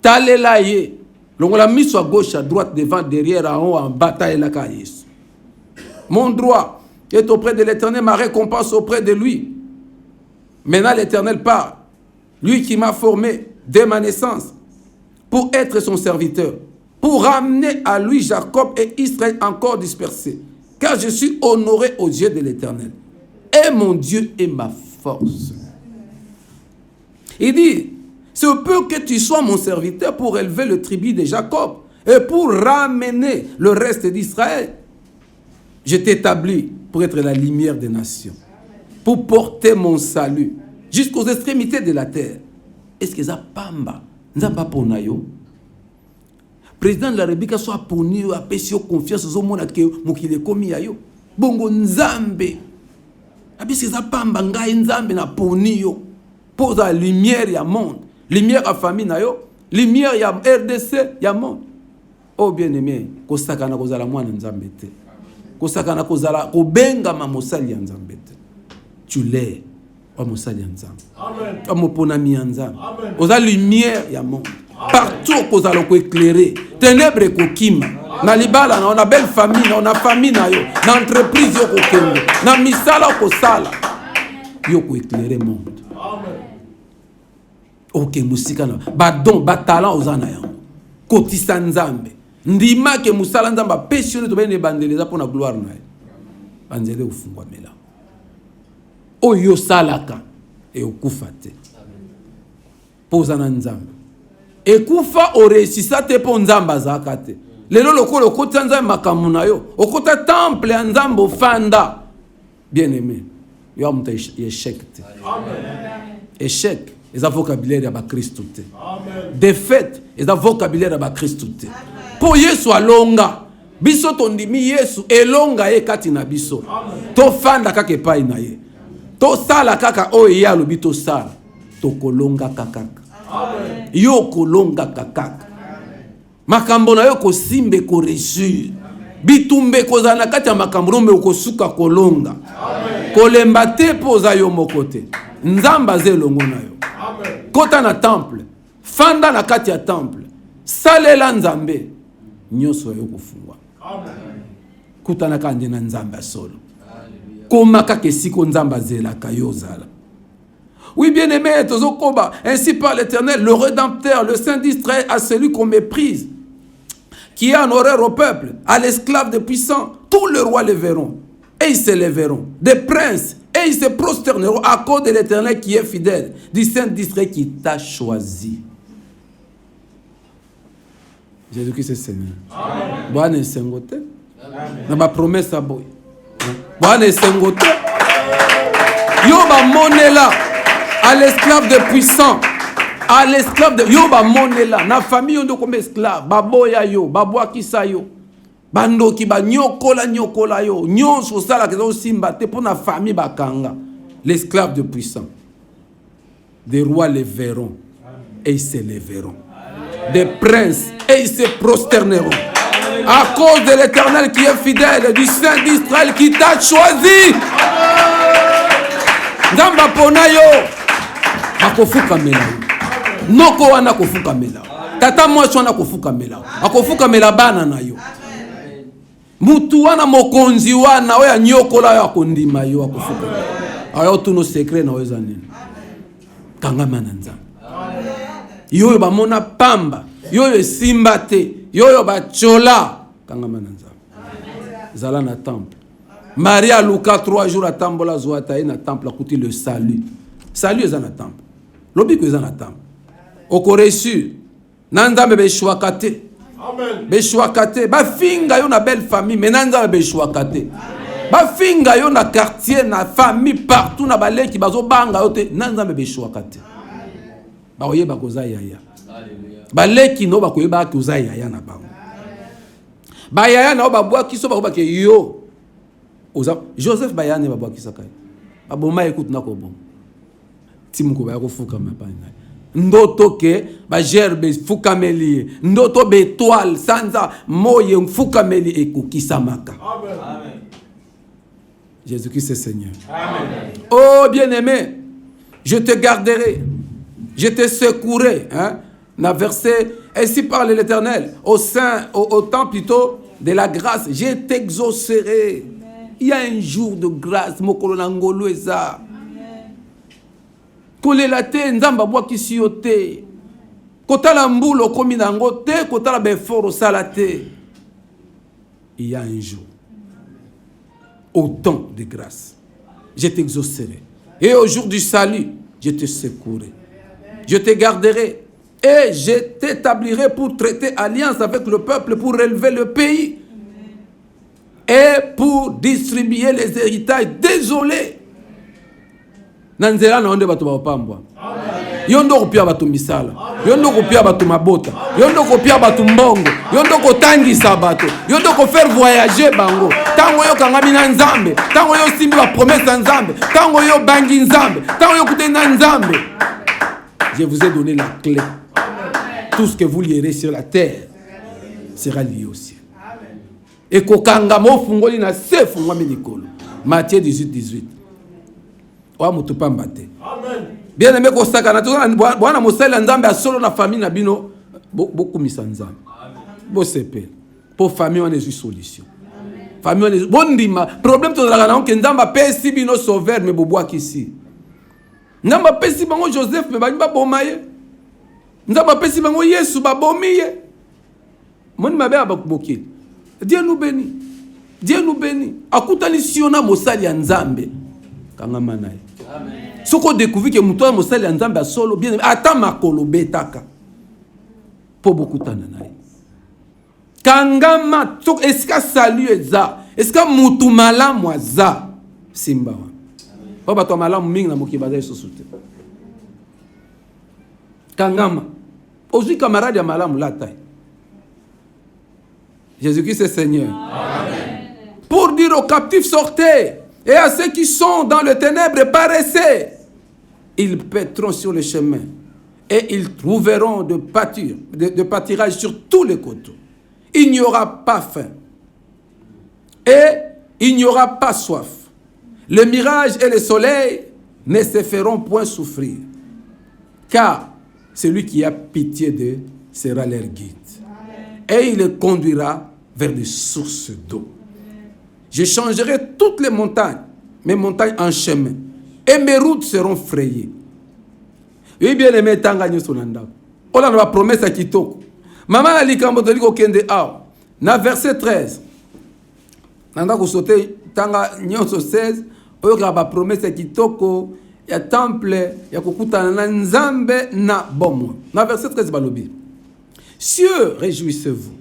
Talela ye. Longola miso à gauche, à droite, devant, derrière, en haut, en bas, talela ka Yesu. Mon droit est auprès de l'Éternel, ma récompense auprès de lui. Maintenant l'Éternel parle. Lui qui m'a formé dès ma naissance pour être son serviteur, pour ramener à lui Jacob et Israël encore dispersés. Car je suis honoré aux yeux de l'Éternel. Et mon Dieu est ma force. Il dit, c'est peu que tu sois mon serviteur pour élever le tribut de Jacob et pour ramener le reste d'Israël. Je t'établis pour être la lumière des nations, pour porter mon salut jusqu'aux extrémités de la terre. Est-ce que ça pamba? Nzamba ponayo? Président de la République soit poni a pesio confiance au monde que mokile komi ayo. Bongo nzambe. Abisi ça pamba ngai nzambe na poni yo. Pose la lumière ya monde, lumière à famille na yo, lumière ya RDC ya monde. Oh bien-aimé, ko sakana ko zala mwana nzambe te. Ko sakana ko zala ko benga ma mosali ya nzambe te. Tu l'es. Amen. Oza lumière ya monde. Partout qu'on a éclairé. Ténèbres kokima. Na libala na on a belle famille, na on a famille na yo. Na entreprise yo kokende. Na misala ko sala. Yo ko éclairer monde. Amen. Ok musika na. Ba don ba talent ozana yango. Kotisa nzambe. Ndima ke musala nzamba passionné to bene bandeleza pour na gloire na ye. Banzele ufungwa mela. Oyo salaka e okufa te. Poza na nzambe. Ekufa oresisa te po nzamba zaka te. Lelo lokolo okota nzambe makamu na yo. Okota temple ya nzambe ofanda. Bien aimé. Yo amuta échec te. Amen. Échec eza vocabulaire ya ba Kristo te. Amen. Défaite eza vocabulaire ya ba Kristo te. Po Yesu alonga. Biso tondimi Yesu elonga ye kati na biso. Amen. To fanda kaka epai na ye. To sala kaka oyo ye alobi to sala. To kolonga kaka. Amen. Yo kolonga kaka. Makambo na yo ko simbe ko réussir. Bitumbe ko zana kati ya makambo nombe ko suka kolonga. Amen. Kolemba te poza yo mokote. Nzamba ze longo na yo. Amen. Kota na temple. Fanda na kati ya temple. Salela nzambe. Nyoso yo kufungwa. Amen. Kutana kande na nzamba solo. Komaka kesiko nzamba zela kayozala. Oui, bien-aimé, ainsi par l'Éternel, le Rédempteur, le Saint d'Israël, à celui qu'on méprise, qui est un horaire au peuple, à l'esclave des puissants, tous les rois les verront, et ils se lèveront, des princes, et ils se prosterneront à cause de l'Éternel qui est fidèle, du Saint d'Israël qui t'a choisi. Jésus-Christ est Seigneur. Bonne et Saint-Gothé. Dans ma promesse à boy. Bonne et Saint-Gothé. Yoba monela. À l'esclave de puissant, à l'esclave de yo ba monela na famille on do comme esclave baboya yo babwakisa yo bandoki ba nyokola yo nyonso sala kezo simba te pour na famille bakanga l'esclave de puissant. Des rois les verront et ils se lèveront, des princes et ils se prosterneront à cause de l'Éternel qui est fidèle, du Saint d'Israël qui t'a choisi. Ngamba pona yo akofuka mela noko wana kofuka mela tata mwasi wana kofuka mela akofuka mela bana na yo mutu wana mokonzi wana oya nyokola yo akondima yo akofuka ayo tuno secret na weza nini kangama na nzambe yoyo bamona pamba yoyo simba te yoyo bachola kangama na nzambe zala na temple. Maria Luka 3 jours à tambola zoata na temple a coûté le salut. Salut est dans le temple. L'objet est dans le temple. Au Corée-Sud, Nandambe Beshwakate. Amen. Beshwakate. Ba finga yo na belle famille, mais Nandambe Beshwakate. Ba finga yo na quartier, na famille partout na balé qui bazo banga yo te Nandambe Beshwakate. Ba oye ba koza yaya. Alléluia. Balé qui no ba koye ba koza yaya na bango. Bayaya na babwa kiso ba ke yo. Joseph Bayaya ne babwa kisaka. Aboma écoute na ko bon. Timuko ba ko fuka mapana. Ndoto ke ba gerbe fukameli. Ndoto be étoile sanza moye fukameli ekokisamaka. Amen. Jésus-Christ est Seigneur. Amen. Oh bien-aimé, je te garderai, je te secourrai. Hein? Dans verset, ainsi parle l'Éternel, au temps plutôt de la grâce, je t'exaucerai. Il y a un jour de grâce, mokolo nangolo eza. Kolela te nzamba bwa kisi te. Kotala mbulo komi nango te, kotala beforo sala te. Il y a un jour, au temps de grâce, je t'exaucerai. Et au jour du salut, je te secourrai. Je te garderai et je t'établirai pour traiter alliance avec le peuple, pour relever le pays et pour distribuer les héritages désolés. Nanzela na onde batu bapambwa. Yondo kopia batu misala. Yondo kopia batu mabota. Yondo kopia batu mbongo. Yondo kotangisa batu. Yondo ko faire voyager bango. Tango yo kangami na nzambe. Tango yo simbi ba promesse na nzambe. Tango yo bangi nzambe. Tango yo kute na nzambe. Je vous ai donné la clé. Tout ce que vous lierez sur la terre sera lié au ciel. Et kokanga mo fungoli na se fungwami likolo. Matthieu 18:18. Wa mutupamba te. Amen. Bien aimé ko saka na tona bwana mosala nzambe a solo na famille na bino beaucoup misanzambe. Bo sepe. Pour famille on est une solution. Famille on est bon ndima problème to la na ke nzamba pesi bino sauveur me bobwa kisi. Nzamba pesi bango Joseph me ba bomaye. Nzamba pesi bango Yesu ba bomiye. Mon mabe abakuboki. Dieu nous bénit. Dieu nous bénit. Akutani siona mosali ya nzambe. Kanga manaye. Amen. Soko découvrir que muto mosali ya nzambe solo bien ata makolo betaka. Po beaucoup tananaye. Kangama soko eska salu eza. Eska mutu malamu aza. Simba wa. Po bato malamu mingi na mokibada sosute. Kangama. Ozui camarade ya malamu la taille. Jésus-Christ est Seigneur. Amen. Pour dire aux captifs, sortez. Et à ceux qui sont dans le ténèbre, paraissez. Ils paîtront sur le chemin. Et ils trouveront de pâturage sur tous les côtés. Il n'y aura pas faim. Et il n'y aura pas soif. Le mirage et le soleil ne se feront point souffrir. Car celui qui a pitié d'eux sera leur guide. Et il les conduira vers des sources d'eau. Je changerai toutes les montagnes, mes montagnes en chemin, et mes routes seront frayées. Oui, bien aimé, tangani sonanda. On a la promesse à Kitoko. Maman a dit quand on dit kende a. Na verset 13. Nanda ko sauter tanga nyonso 16. Oyo ka ba promesse à Kitoko ya temple ya kokutana na nzambe na bomo. Na verset 13 balobi. Cieux, réjouissez-vous.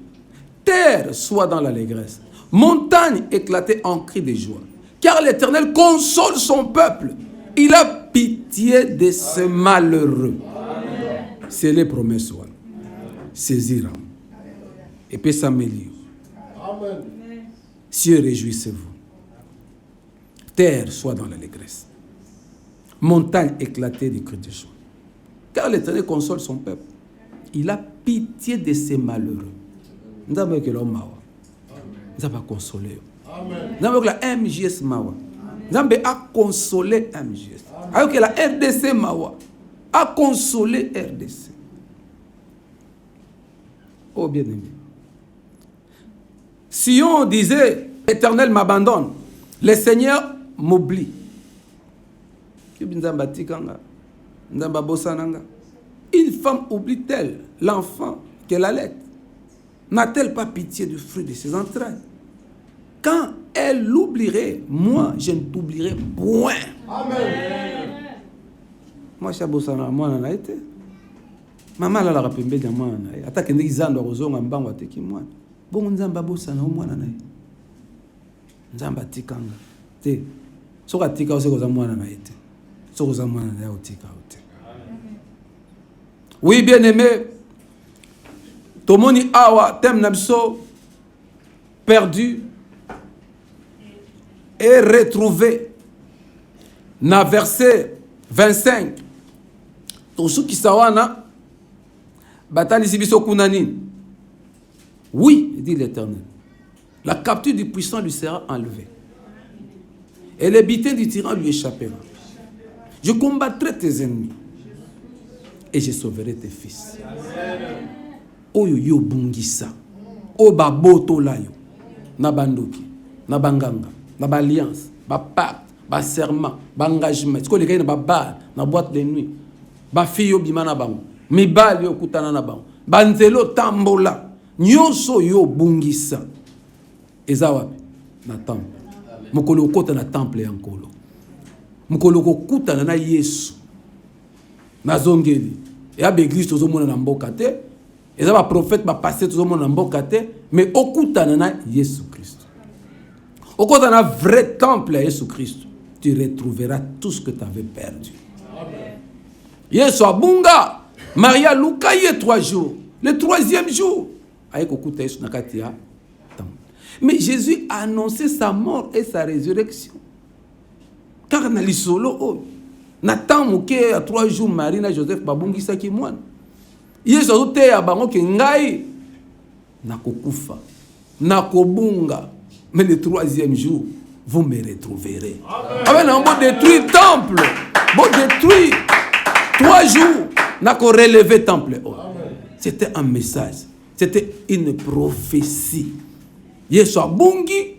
Terre, soit dans l'allégresse. Montagne, éclatée en cris de joie. Car l'Éternel console son peuple. Il a pitié de ce malheureux. C'est les promesses. Saisir. Et puis ça m'élire. Cieux, réjouissez-vous. Terre, soit dans l'allégresse. Montagne, éclatée de cris de joie. Car l'Éternel console son peuple. Il a pitié de ces malheureux. Nous avons que l'homme mawa. Nous avons consolé. Nous avons que la MJS mawa. Nous avons consolé MJS. Alors que la RDC mawa a consolé RDC. Oh bien aimé. Si on disait l'Éternel m'abandonne, le Seigneur m'oublie. Une femme oublie-t-elle l'enfant qu'elle allait? N'a-t-elle pas pitié du fruit de ses entrailles? Quand elle l'oublierait, moi, je ne t'oublierai point. Amen. Moi, je suis moi, je été. Maman, elle a rappelé de moi. Attaque les gens de Roson, en banque, qui moi. Bon, nous avons bossé dans moi. Nous avons tikanga. Té. Soka tika aussi aux amours na été. Soka aux amours na tika. Oui, bien aimé. Tomoni awa tem nabso perdu et retrouvé. Na verset 25. Tosuki sawana batali sibiso kunani. Oui, dit l'Éternel. La capture du puissant lui sera enlevée. Et le butin du tyran lui échappera. Je combattrai tes ennemis. Et je sauverai tes fils. Oyo yo bungisa. O baboto layo. Na bandoki. Na banganga. Na ba alliance. Ba pacte. Ba serment. Ba engagement. Est-ce que les gars na ba bar. Na boîte de nuit. Ba fiyo bimana bango. Mibali yo kutana na bango. Ba nzelo tambola. Nyonso yo bungisa. Eza wapi? Na temple. Mokolo kota na temple ya nkolo. Mokolo kokutana na Yesu. Na zongeli. Et à l'église tous monde na mboka te. Et ça va prophète va passer tous monde na mboka te, mais okutana na Jésus Christ. Okutana vrai temple à Jésus Christ. Tu retrouveras tout ce que tu avais perdu. Amen. Yesu abunga. Maria lukaye 3 jours. Le 3e jour, avec okuta Yesu nakatia. Mais Jésus a annoncé sa mort et sa résurrection. Car na lisolo oh, na temps moké à 3 jours Marie na Joseph babungisa ki mwana. Yesu azote ya bango ke ngai na kokufa na kobunga, mais le 3e jour vous me retrouverez. Amen. On va détruire temple, bon détruire 3 jours na ko relever temple. Oh. C'était un message, c'était une prophétie. Yesu abungi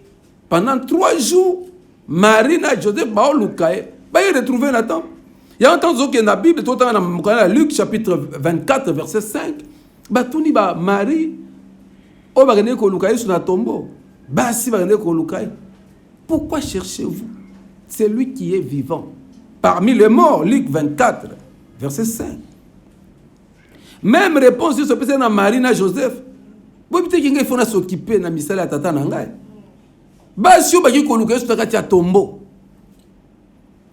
pendant 3 jours. Marie na Joseph ba lukaye ba retrouver na temple. Il y a un temps que dans la Bible, tout dans Luc chapitre 24 verset 5, ba tuni ba Marie o ba gane ko lukaye sur na tombeau. Ba si ba gane ko lukaye. Pourquoi cherchez-vous celui qui est vivant parmi les morts? Luc 24 verset 5. Même réponse sur ce peut na Marie na Joseph. Bo peut-être qu'il faut s'occuper na misala tata na ngai. Ba si o ba ki ko lukaye sur kati ya tombeau.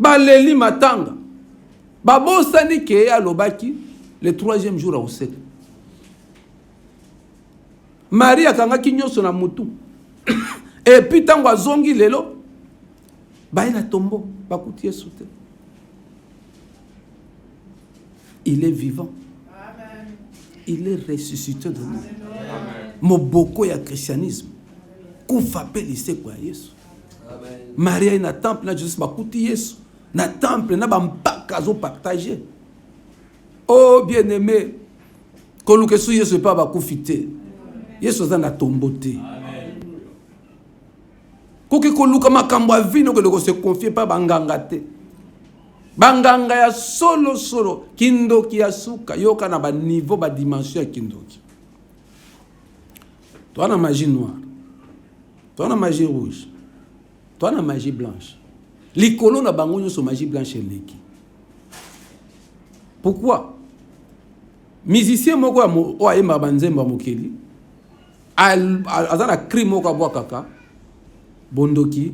Ba leli matanga. Ba bosani ke alobaki le 3e jour a oseka. Marie akanga kinyoso na mutu. Et puis tango azongi lelo ba ina tombeau ba kuti Yesu te. Il est vivant. Amen. Il est ressuscité de nous. Moboko ya christianisme. Kufa pe lise kwa Yesu. Amen. Maria ina temple na Jésus ba kuti Yesu. Na temple na ba mpaka zo partager. Oh bien-aimé, koluke su Yesu pa ba kufite. Yesu za na tombote. Amen. Koki koluka makambo a vino que le se confier pas banganga te. Banganga ya solo kindoki ya suka yoka na ba niveau ba dimension ya kindoki. Toi na magie noire. Toi na magie rouge. Toi na magie blanche. Les colons na bango nyo so magie blanche leki. Pourquoi? Musicien moko o ayemba banzemba mokeli. Azana cri moko abwa kaka. Bondoki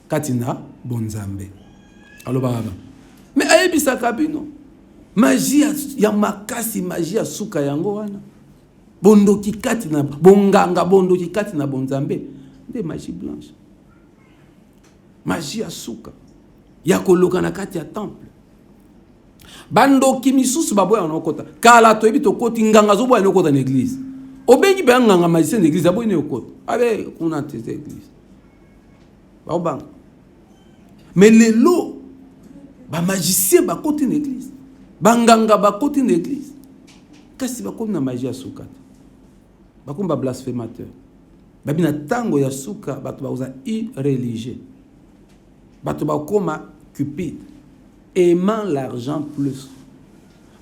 katina bonzambe. Alo baba. Mais ayebisa kabino. Magie ya makasi, magie ya suka yango wana. Bondoki katina bonganga bondoki katina bonzambe. De magie blanche. Magie ya suka. Ya koloka na kati ya temple. Bandoki misusu baboya na okota. Kala to ebi to koti nganga zo boya na okota na église. Obengi be nganga magicien d'église aboyi na okota. Abe kuna tete église. Baobang. Mais lelo ba magicien ba koti na église. Banganga ba koti na église. Kasi ba koti na magie ya suka. Ba kumba blasphémateur. Ba bina tango ya suka bato ba uza irreligieux. Bato ba koma cupide. Aimant l'argent plus.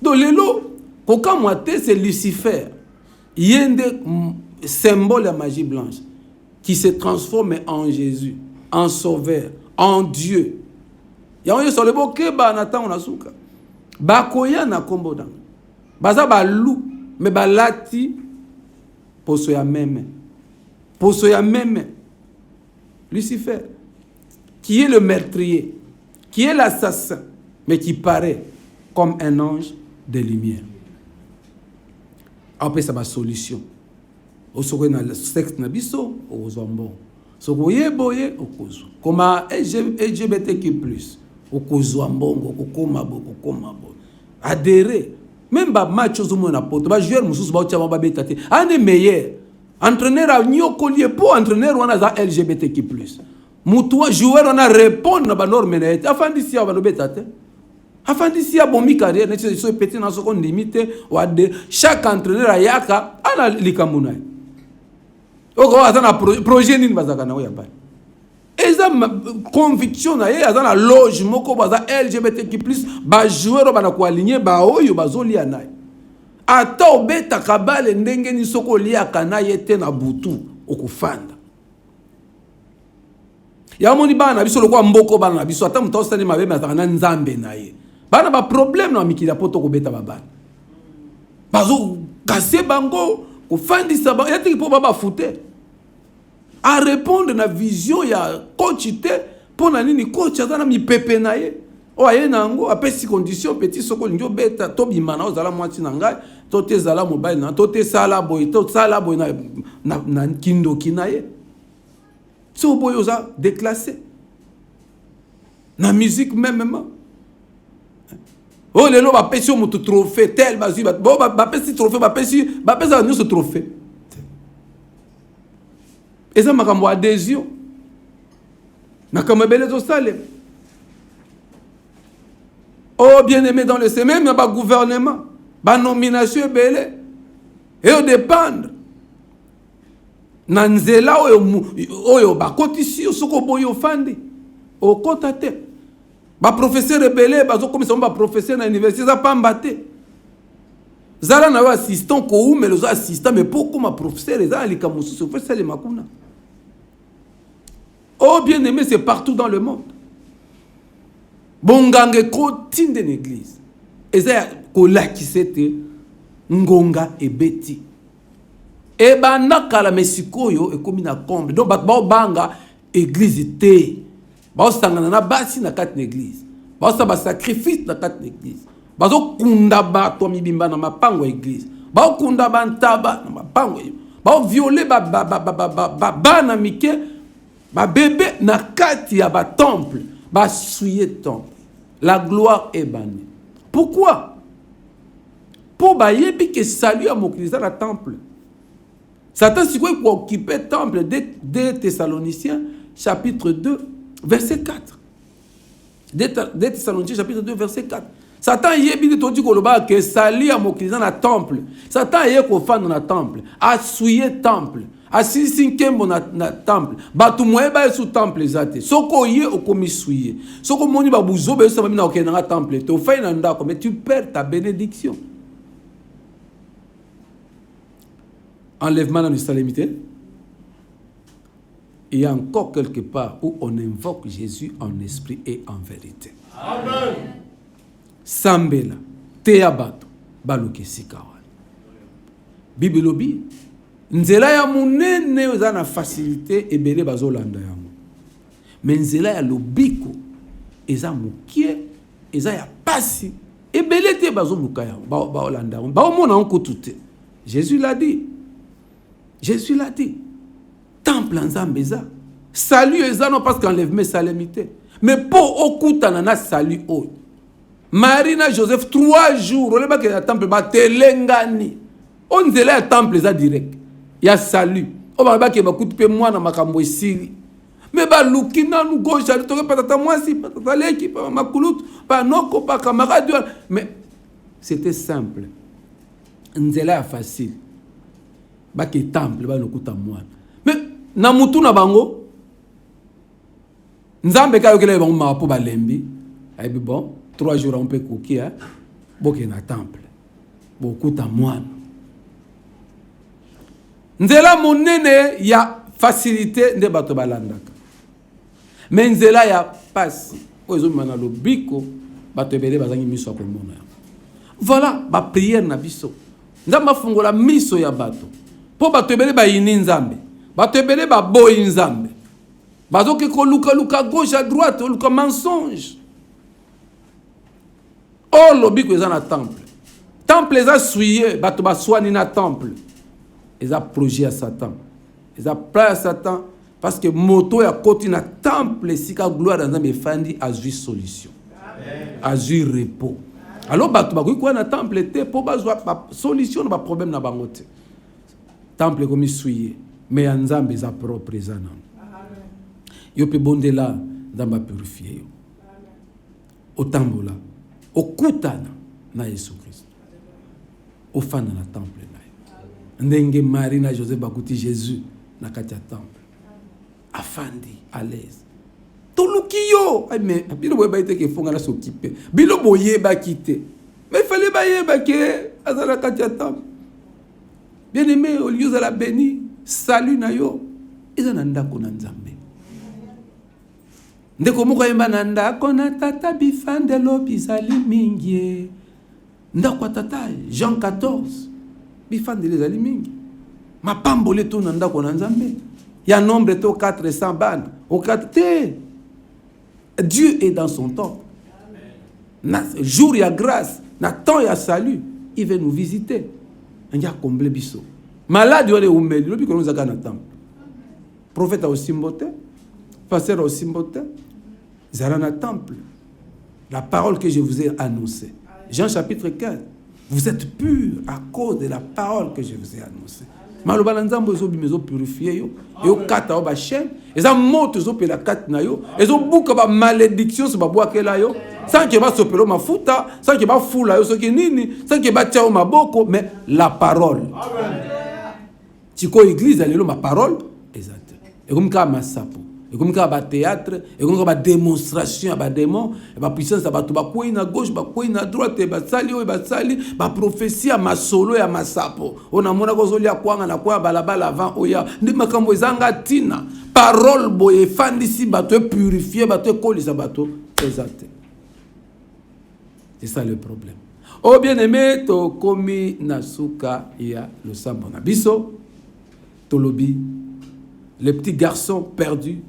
Donc lelo koka moite c'est Lucifer. Yende symbole de magie blanche qui se transforme en Jésus, en sauveur, en Dieu. Yaoye sur le boke ba natan on asuka. Ba koya na kombo dan. Baza ba lou mais ba lati poso ya meme. Poso ya meme. Lucifer qui est le meurtrier, qui est l'assassin, mais qui paraît comme un ange de lumière. Après ça, ma solution. osokoye na sexe na biso okozwa mbongo soki oyeboye okozwa koma LGBTQ+ okozwa mbongo okokoma bo adhérer même match ozomona na poto bajoueur mosusu baotia babeta te ane meilleur entraîneur anyokoli po entraîneur wana za LGBTQ+. Mutu joueur wana répondre na banorme na ete afandisi ya balobeta te afandisi ya bomi carrière ne so petit na soko limite wa de chaque entraîneur ayaka ana likamuna oko azana projet nini bazaka na oya bali eza conviction na ye azana loge moko baza LGBTQ+ ba joueur bana ko aligner ba oyo bazolia naye ata obeta kabale ndenge ni soko liaka na ye te na butu okufanda ya moni bana biso lokwa mboko bana biso ata muta osani mabeme azaka na nzambe na ye bana ba problème na mikila poto ko beta babana bazo kase bango ko fandisa ba yati po baba fute a répondre na vision ya coach te pona nini coach azana mi pepe na ye o aye nango apesi condition petit soko njo beta to bimana ozala mwati na ngai to te zala mobile na to te sala boy na kindo kinaye so boy oza déclassé na musique même oh lelo ba pesi mutu trophée tel bazu ba pesi trophée ba pesi nous ce trophée eza makambo adhésion makambo ebele to sale oh bien aimé dans le même ba gouvernement ba nomination ebele et au dépendre na nzela oyo bakotisi soko boyo fandi okota te ba professeur ebele bazokomisa ba professeur na université za pamba te zala na assistant ko ou mais les assistants mais pourquoi ma professeur eza alika mususu professeur le makuna oh bien aimé c'est partout dans le monde bongange ko tinde l'église eza ko lakisete ngonga ebeti e bana kala mesikoyo ekomi na comble donc ba banga église te ba sangana na basi na kati na église ba sa ba sacrifice na kati na église ba zo kunda ba to mibimba na mapango ya église ba kunda ba ntaba na mapango ba violer ba na mike ba bébé na kati ya ba temple ba souiller temple la gloire est bannie pourquoi pour ba yebi que salut à mokiliza na temple Satan si quoi occuper temple de Thessaloniciens chapitre 2 verset 4 de Thessaloniciens chapitre 2 verset 4 Satan yebi de todi koloba que salut à mokiliza na temple Satan ye ko fanda na temple a souiller temple a sisi nkembo na temple batu moyeba sous temple ezate soko ye okomi souiller soko moni ba buzo be so na okena na temple to fai na ndako mais tu perds ta bénédiction. Enlèvement dans le salamité. Il y a encore quelque part où on invoque Jésus en esprit et en vérité. Amen. Sambela, teabato, baluke sikawal. Bibelobi, nzela ya munene uzana facilité ebele bazolanda yango. Mais nzela ya lobiko eza mukie, eza ya pasi ebele te bazoluka yango ba olanda yango. Ba omona onko tout. Jésus l'a dit. Jésus l'a dit. Temple en Zambéza. Salut eza non parce qu'enlèvement salamité. Mais pour okutana na salut o. Marina Joseph 3 jours on ba que le temple ba telengani. On zela ya temple eza direct. Ya salut. O ba ke ba kutupe mwana makambo esili. Mais ba lukina nu gauche ali toke patata mwasi patata leki pa makulutu pa noko pa camarade. Mais c'était simple. Nzela ya facile. Baki temple ba lokuta mwana mais na mutu na bango nzambe kayo kele bango mapo balembi ay bi bon 3 jours on peut kokia boke na temple bokuta mwana nzela monene ya facilité nde bato balandaka mais nzela ya passe ozo mana lobiko bato ebele bazangi miso ko mona voilà ba prière na biso nzamba fungola miso ya bato po bato ebele ba yini nzambe bato ebele ba boyi nzambe bazoke ko luka gauche à droite luka mensonge oh lobiko eza na temple eza souillé bato ba swani na temple ils ont projet à Satan. Ils ont plan à Satan parce que moto ya côté na temple si ka gloire dans mes fandi a eu solution. A eu repos. Alors bato ba ko na temple te pour bazwa solution na problème na bango te. Temple comme souillé mais nzambe za propre ezana. Yo pe bondela nzamba purifier yo. Otambola okutana na Yesu Christ. Ofana na temple na. Ndenge Marie na Joseph bakuti Jésus na kati ya temple. Afandi à l'aise. Tolukiyo, mais bilo boye ba ite ke fonga na s'occuper. Bilo boye ba quitter. Mais il fallait ba yeba ke azala kati ya temple. Bien aimé, au lieu de la béni, salut na yo. Ezana ndako na Nzambe. Ndeko moko yemba na ndako na tata bifandelo bizali mingi. Ndako tata Jean 14. Bifandelo bizali mingi. Mapambole to na ndako na Nzambe. Il y a un nombre de 400 bannes. Au 4 Dieu est dans son temps. Jour il y a grâce, na temps il y a salut. Il veut nous visiter. Il y a comblé biso. Malade il y a umeli, lobi ko nous akana temple. Prophète a aussi mbote, pasteur a aussi mbote. Zalana temple. La parole que je vous ai annoncée. Jean chapitre 4. Vous êtes purs à cause de la parole que je vous ai annoncée. Malobala nzambo ezo bimezo purifier yo yo kata ba chaîne eza moto zo pela kat na yo ezo buka ba malédiction so ba boakela yo sans que ba sopelo mafuta sans que ba fula yo soki nini sans que ba tiao maboko mais la parole tiko église alelo ma parole exact et comme ka masapo et comme ka ba théâtre et comme ka ba démonstration ba démon et ba puissance ba to ba koyi na gauche ba koyi na droite ba sali o ba sali ba prophétie ma solo ya masapo ona mona ko zolia kwanga na kwa balabala avant oya ndi makambo ezanga tina parole boye fandisi ba to purifier ba to kolisa ba to exact. C'est ça le problème. Oh bien-aimé to komi nasuka ya le sambo na biso tolobi le petit garçon perdu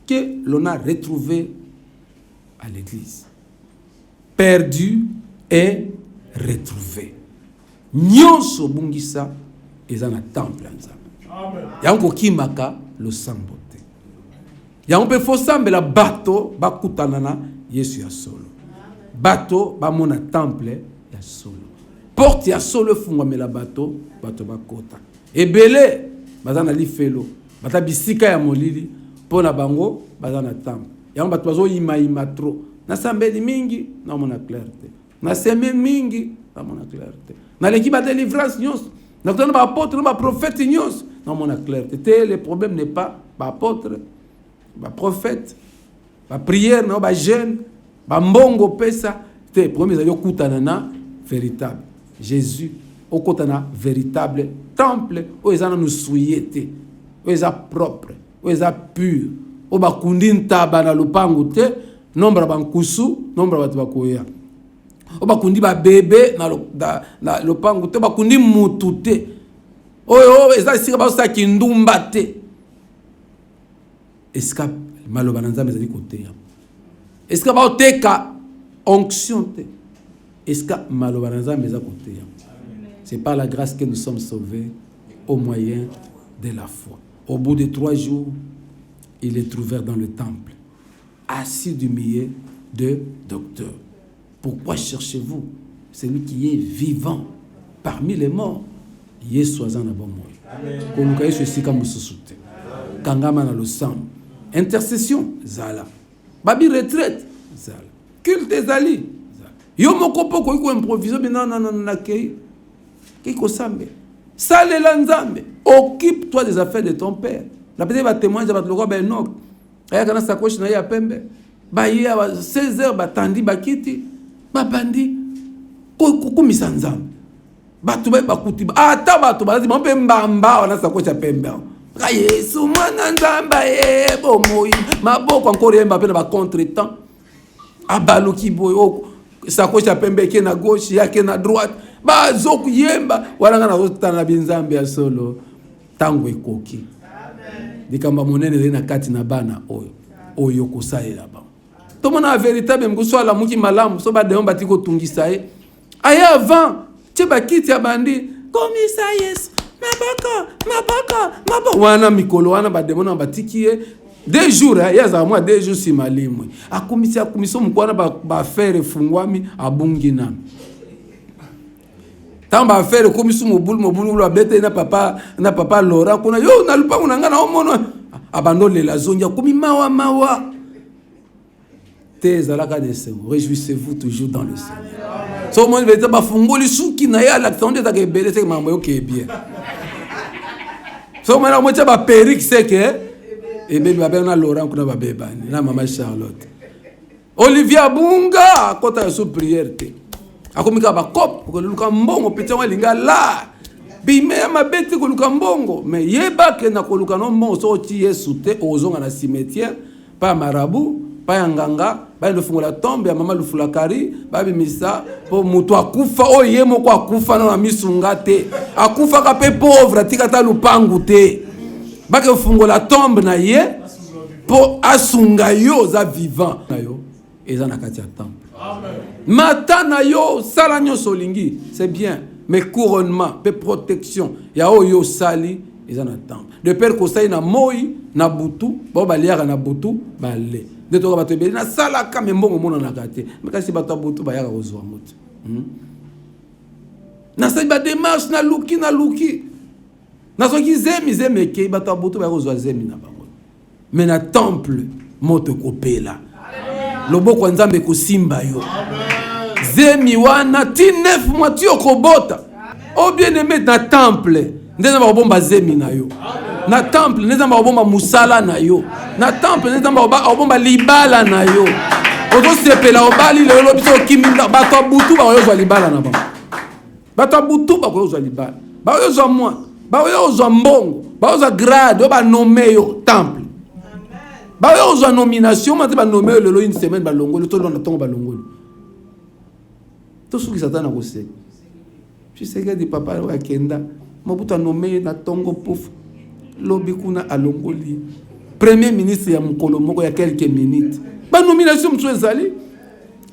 que l'on a retrouvé à l'église. Perdu et retrouvé. Nyonso bungisa ezana temple nzambe. Yango kimaka lo sambote. Yango pe fosambe la bato bakutanana Yesu ya solo. Bato ba mona temple ya solo. Porte ya solo fungwamela bato bakota. Ebele bazana lifelo. Bata bisika ya molili pona bango bazana temple. Yango bato bazo ima trop. Na sambeli mingi na mona clarté. Na seme mingi na mona clarté. Na l'équipe de délivrance nyos. Na kutana ba apôtre ba prophète nyos na mona clarté. Le problème n'est pas ba apôtre, ba prophète, ba prière na ba jeûne, ba mbongo pesa. Le problème c'est yo kutana na véritable. Jésus au kutana véritable temple où ezana nous souillete. Où eza propre, où eza pur. Où ba kundi ntaba na lupangu te. Nombre bankusu, nombre batu bakoya. Oba kundi ba bébé na lopangu te ba kundi mutu te. Oyo eza sika ba sa kindumba te. Eska maloba na nzambe ezali koteya. Eska ba oteka onction te. Eska maloba na nzambe ezali koteya. C'est par la grâce que nous sommes sauvés au moyen de la foi. Au bout de 3 jours, il est trouvé dans le temple, assis du milieu de docteurs. Pourquoi cherchez-vous celui qui est vivant parmi les morts? Yeswazan abomoy. Koluka yesu esika mususute. Kangama na lo sang. Intercession zala. Babi retraite zala. Culte zali zala. Yo moko poko iko improviser non na kei. Kiko sambe. Sale la nzambe. Occupe-toi des affaires de ton père. La peut-être va témoigner va te le ben non. Aya kana sakoshi na ya pembe. Ba ya 16h batandi bakiti. Babandi ko misanzam batu ba bakuti ata batu bazi mpe mbamba wana sakocha pembe ka Yesu mwana nzamba bomoyi maboko encore yemba pe na ba contretemps abaluki boyo sakocha pembe ke na gauche yake na droite ba zoku yemba wana na zotana binzambe ya solo tango ekoki amen dikamba monene na kati na bana oyo kosalela ba tomona véritable mkuswala muki malamu so ba deomba tiko tungisa aya avant che bakiti ya bandi komisa Yesu mabaka wana mikolo wana bademona batiki ye 2 jours yaza moi 2 jours simalimwe akumisi mukwana ba faire fungwami abungi na tamba affaire komisi mobulu abete na papa Laura kuna yo na lupango na ngana omono abandonne la zone ya komi mawa tezalaka de Seigneur. Réjouissez-vous toujours dans le Seigneur. So mon vete ba fungoli suki na ya l'accent de ta kebele c'est mambo yo bien. So mwana mocha ba perruque c'est que et bébé ba na Laurent kuna ba bebani na maman Charlotte. Olivier Bunga kota so prière te. Akomika ba cop ko luka mbongo pete wa linga la. Bime ma bete ko luka mbongo mais yeba ke na ko luka no mbongo so ti Yesu te ozonga na cimetière pa marabout pa nganga ba ndofungola tombe ya mama Lufulakari ba bimisa po mutu akufa o yemo ko akufa na misunga te akufa ka pe pauvre tika ta lupangu te ba ke fungola tombe na ye po asunga yo za vivant na yo eza na kati ya temple. Amen. Matana yo sala nyonso lingi c'est bien mais couronnement pe protection ya o yo sali eza na temple de père ko sai na moi na butu ba baliaka na butu bale de to ba to be na sala ka mbongo mona na kate makasi ba to butu ba yaka kozwa moto na sai ba démarche na luki na soki zemi ke ba to butu ba kozwa zemi na bango mais na temple moto kopela loboko nzambe ko simba yo zemi wana ti 9 mois ti okobota o bien aimé na temple ndeza ba bomba zemi na yo na temple ndeza ba bomba musala na yo na temple ndeza ba bomba libala na yo ozo sepela obali le lo biso kiminda ba to butu ba yo zwa libala na ba ba to butu ba ko zwa libala ba yo zwa moi ba yo zwa mbongo ba yo zwa grade ba nommer yo temple ba yo zwa nomination mate ba nommer le lo une semaine ba longolo to lona tongo ba longolo to suki satana ko se puis c'est que di papa wa kenda mobuta nommé na tongo pouf lobi kuna alongoli premier ministre ya mukolo moko ya quelques minutes ba nomination mso ezali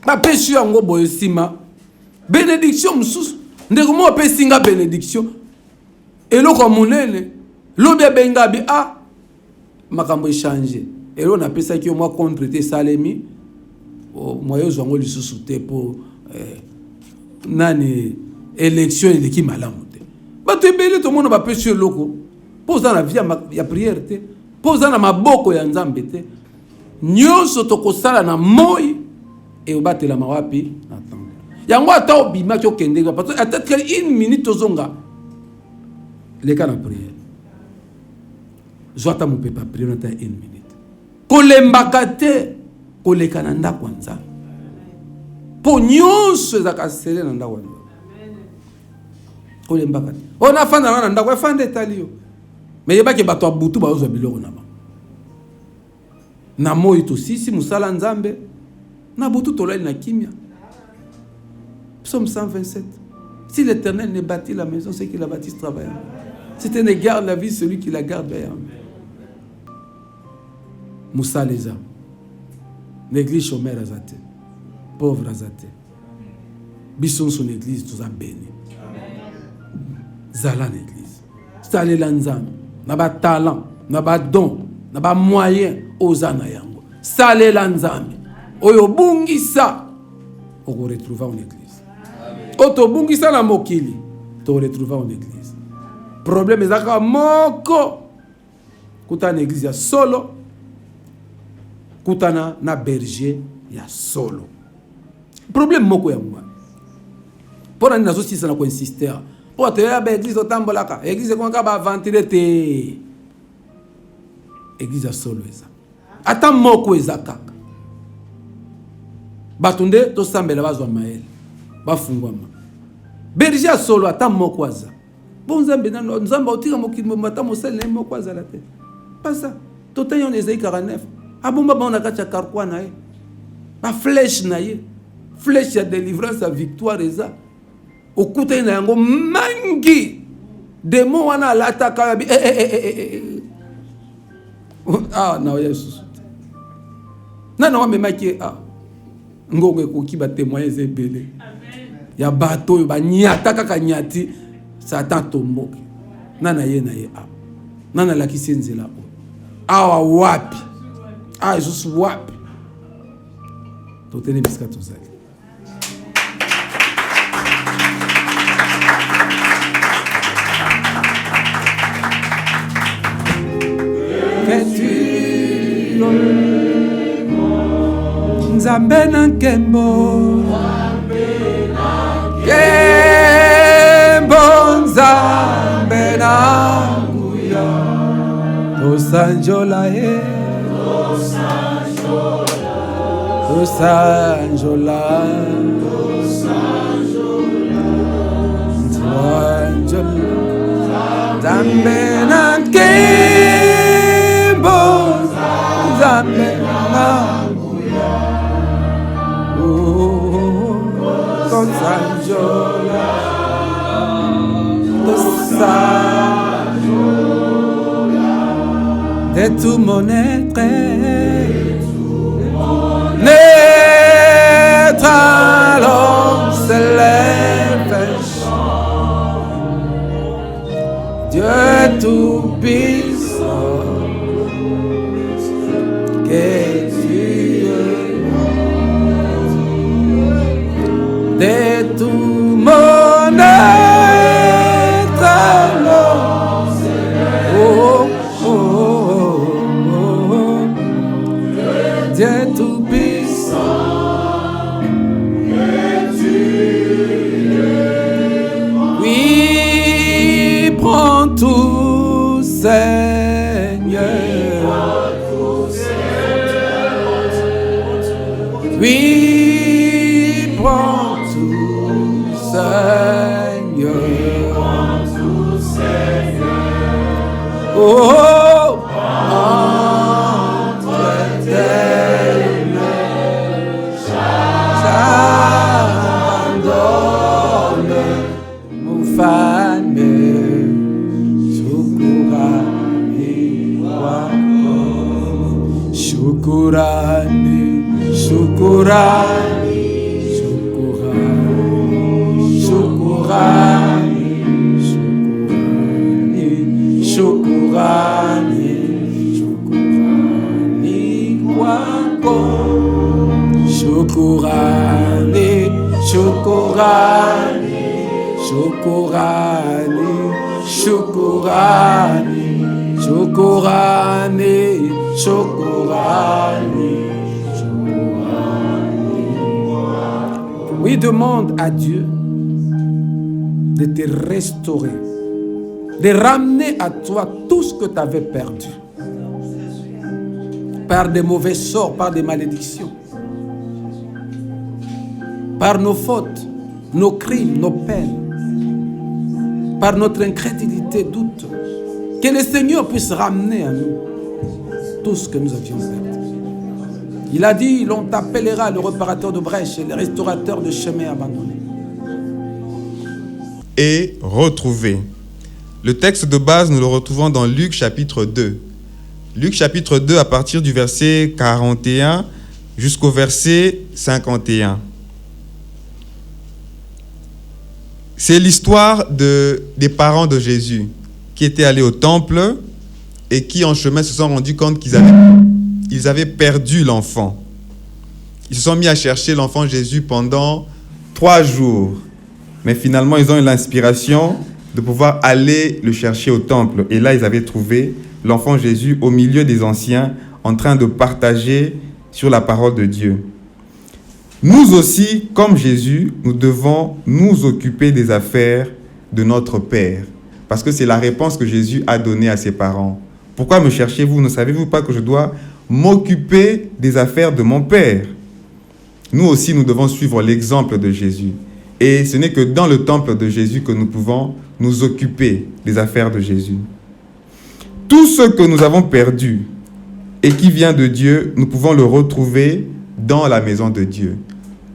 ba peshi yango boyo sima bénédiction msusu ndeko mo pesinga bénédiction eloko munene lobi benga bi makambo échanger elo na pesa ki mo contre te salemi moyo zongo lisusu te po nani élection eleki malamu te bato ebele to mona ba peche loko poza na via ya prière te poza na maboko ya nzambe te nyonso tokosala na moi e obatela mawapi na temple yango ata obima ki okende parce que peut-être 1 minute ozonga leka na prière zwata mope pa prière na 1 minute kolembaka te koleka na ndako ya nzambe po nyonso ezaka sele na ndako ya nzambe kolembaka te ona fanda na ndako efanda etali yo mais yebaki bato ya butu bazozwa biloko na bango na moi tosisi musala nzambe na butu tolali na kimia. Psaume 127. Si l'Éternel ne bâtit la maison, c'est qu'il la bâtisse travaillant. Si tu ne gardes la vie, celui qui la garde veillant. Moussa les âmes. L'église chômeur azate. Pauvre azate. Bisson son église, tout ça béni. Zala l'église. Stallé l'anzam. N'a pas talent, n'a pas don, n'a pas moyen aux anayango. Stallé l'anzam. Oyo bungi sa. On retrouve en église. Oto bungi sa na mokili. To retrouve en église. Problème ezaka moko. Kuta na église ya solo. Kutana na berger ya solo. Problème moko ya mwa. Pona ni nazo sisa na ko insister. Po te ya ba église otambolaka. Église ko ka ba ventiler te. Église ya solo eza. Ata moko eza kaka. Batunde to sambela bazwa maele. Bafungwama. Berger ya solo ata moko aza. Bon nzambe na nzamba otika mokimo mata mosel na moko aza la te. Pas ça. Tota yon Esaïe 49. Abomba ba on a kacha karkwa na ye. Ba flèche na ye. Flèche ya délivrance, ya victoire eza. Okuta na yango mangi. Demo wana lata ka bi ah na Yesu. Na wa memaki ngoko ekoki ba témoigner ebele. Amen. Ya bato ba nyata kaka nyati Satan tomboki. nana ye na ye awa nana lakisi nzela oyo awa wapi awa esusu wapi totene bisika tozali Nzambe na nkembo Nzambe na nguya Tosanjola Nzambe na nkembo Nzambe na Tosanjola de tout mon être naître alors s'élève Dieu tout puissant que de tout mon être alors Dieu tout puissant oui prends tout Seigneur oui prends tout Seigneur oh Shukurani, Shukurani, Shukurani, Shukurani, Shukurani, Shukurani, kwako. Shukurani, Shukurani, Shukurani, Shukurani, Shukurani, Shukurani. Oui, demande à Dieu de te restaurer, de ramener à toi tout ce que tu avais perdu par des mauvais sorts, par des malédictions, par nos fautes, nos crimes, nos peines, par notre incrédulité, doute. Que le Seigneur puisse ramener à nous tout ce que nous avions perdu. Il a dit, l'on t'appellera le réparateur de brèches et le restaurateur de chemins abandonnés. Et retrouver. Le texte de base, nous le retrouvons dans Luc chapitre 2. Luc chapitre 2 à partir du verset 41 jusqu'au verset 51. C'est l'histoire des parents de Jésus qui étaient allés au temple et qui en chemin se sont rendus compte qu'ils avaient perdu l'enfant. Ils se sont mis à chercher l'enfant Jésus pendant 3 jours. Mais finalement, ils ont eu l'inspiration de pouvoir aller le chercher au temple. Et là, ils avaient trouvé l'enfant Jésus au milieu des anciens en train de partager sur la parole de Dieu. Nous aussi, comme Jésus, nous devons nous occuper des affaires de notre Père. Parce que c'est la réponse que Jésus a donnée à ses parents. Pourquoi me cherchez-vous? Ne savez-vous pas que je dois m'occuper des affaires de mon Père? Nous aussi, nous devons suivre l'exemple de Jésus. Et ce n'est que dans le temple de Jésus que nous pouvons nous occuper des affaires de Jésus. Tout ce que nous avons perdu et qui vient de Dieu, nous pouvons le retrouver dans la maison de Dieu.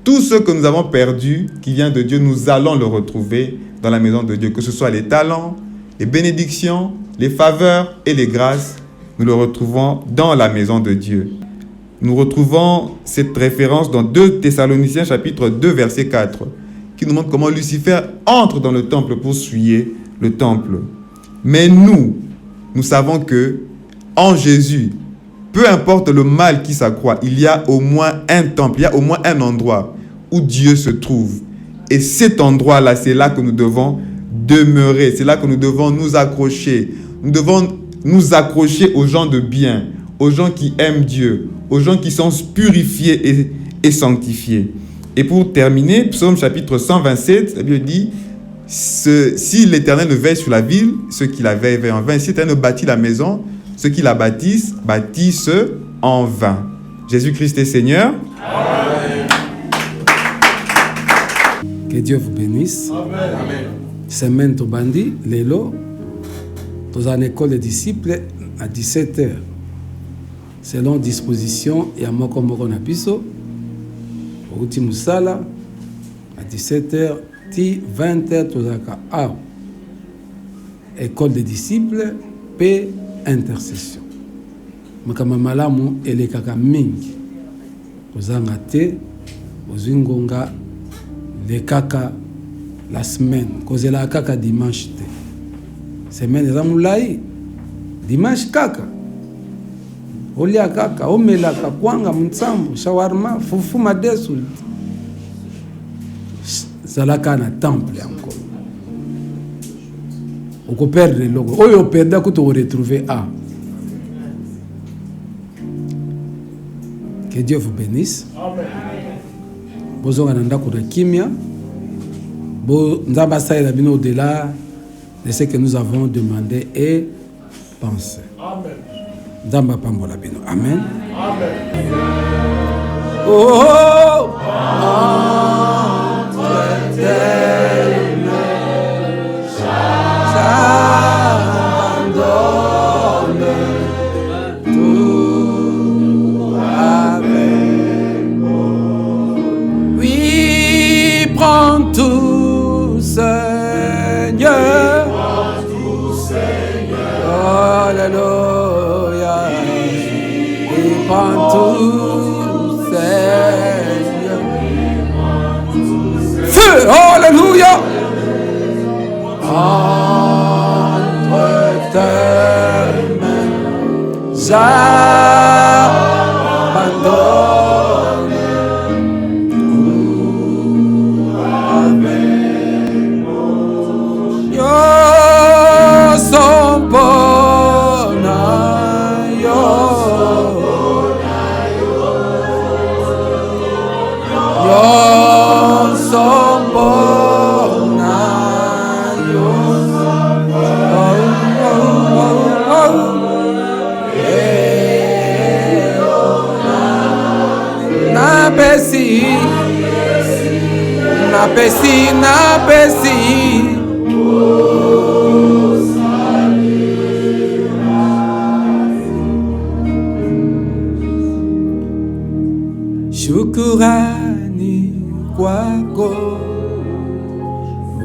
Tout ce que nous avons perdu qui vient de Dieu, nous allons le retrouver dans la maison de Dieu. Que ce soit les talents, les bénédictions, les faveurs et les grâces, nous le retrouvons dans la maison de Dieu. Nous retrouvons cette référence dans 2 Thessaloniciens chapitre 2 verset 4 qui nous montre comment Lucifer entre dans le temple pour souiller le temple. Mais nous savons que en Jésus, peu importe le mal qui s'accroît, il y a au moins un temple, il y a au moins un endroit où Dieu se trouve. Et cet endroit-là, c'est là que nous devons demeurer, c'est là que nous devons nous accrocher. Nous devons nous accrocher aux gens de bien, aux gens qui aiment Dieu, aux gens qui sont purifiés et sanctifiés. Et pour terminer, Psaume chapitre 127, la Bible dit, si l'Éternel ne veille sur la ville, ceux qui la veillent en vain. Si l'Éternel ne bâtit la maison, ceux qui la bâtissent en vain. Jésus-Christ est Seigneur. Amen. Que Dieu vous bénisse. Amen. Semaine Tobandi, Lelo, dans une école de disciples à 17h. Selon disposition, il y a Moko Nabiso, au Outi Moussala, à 17h, 20h, Tozaka. École des disciples, paix, intercession. Makama malamu elekaka mingi. Ozanga te, ozingonga le kaka la semaine. Kozela kaka dimanche te. Semaine zamulai, dimanche kaka. Olia kaka, omelaka kwanga mtsambu, shawarma, fufu madesu. Zalaka na temple encore. Oko perdre le logo. Oyo perda ko to retrouver a. Que Dieu vous bénisse. Amen. Bozonga nanda ko kimia. Bo nzamba saïda bino au-delà de ce que nous avons demandé et pensé. Amen. Nzamba pambola bino. Amen. Amen. Oh, oh, oh. Prends tout, Seigneur. Alléluia. Prends tout, Seigneur. Feu, alléluia. Entre tes mains, j'abandonne. Napesi. Shukurani kwako,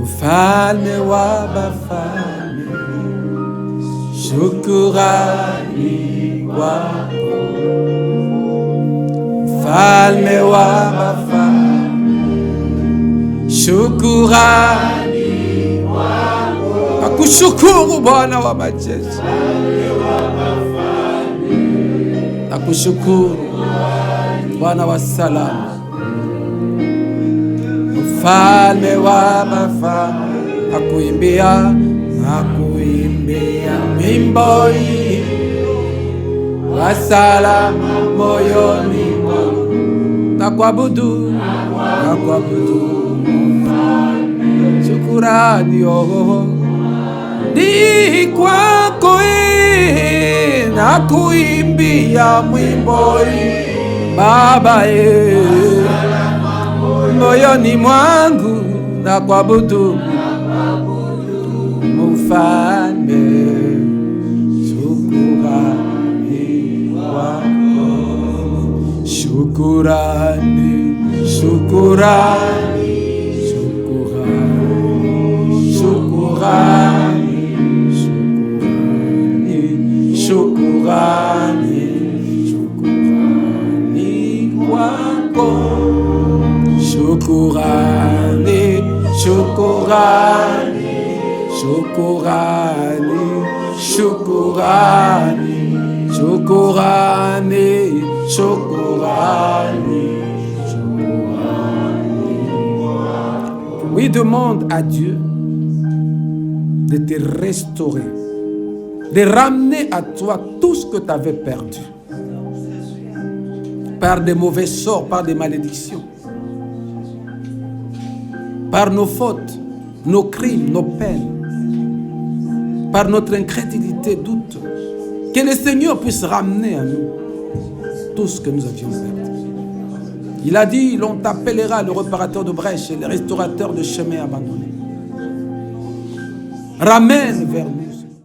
ufalme wa bafalme. Shukurani kwako, ufalme wa bafalme. Shukurani wako. Nakushukuru Bwana wa majeshi. Nakushukuru Bwana wa salama. Mfalme wa mafalme. Nakuimbia wimbo hii wa salama moyoni mwangu. Nakuabudu. Shukurani oh, ni kwako nakuimbia mwimbo Baba moyoni mwangu nakuabudu Mfalme. Shukurani wako, shukurani, shukurani. Shukurani wako, shukurani Shukurani, Shukurani, Shukurani, Shukurani, Shukurani. Oui, demande à Dieu de te restaurer, de ramener à toi tout ce que tu avais perdu. Par des mauvais sorts, par des malédictions, par nos fautes, nos crimes, nos peines, par notre incrédulité, doute. Que le Seigneur puisse ramener à nous tout ce que nous avions perdu. Il a dit, l'on t'appellera le réparateur de brèches et le restaurateur de chemins abandonnés. Ramène vers nous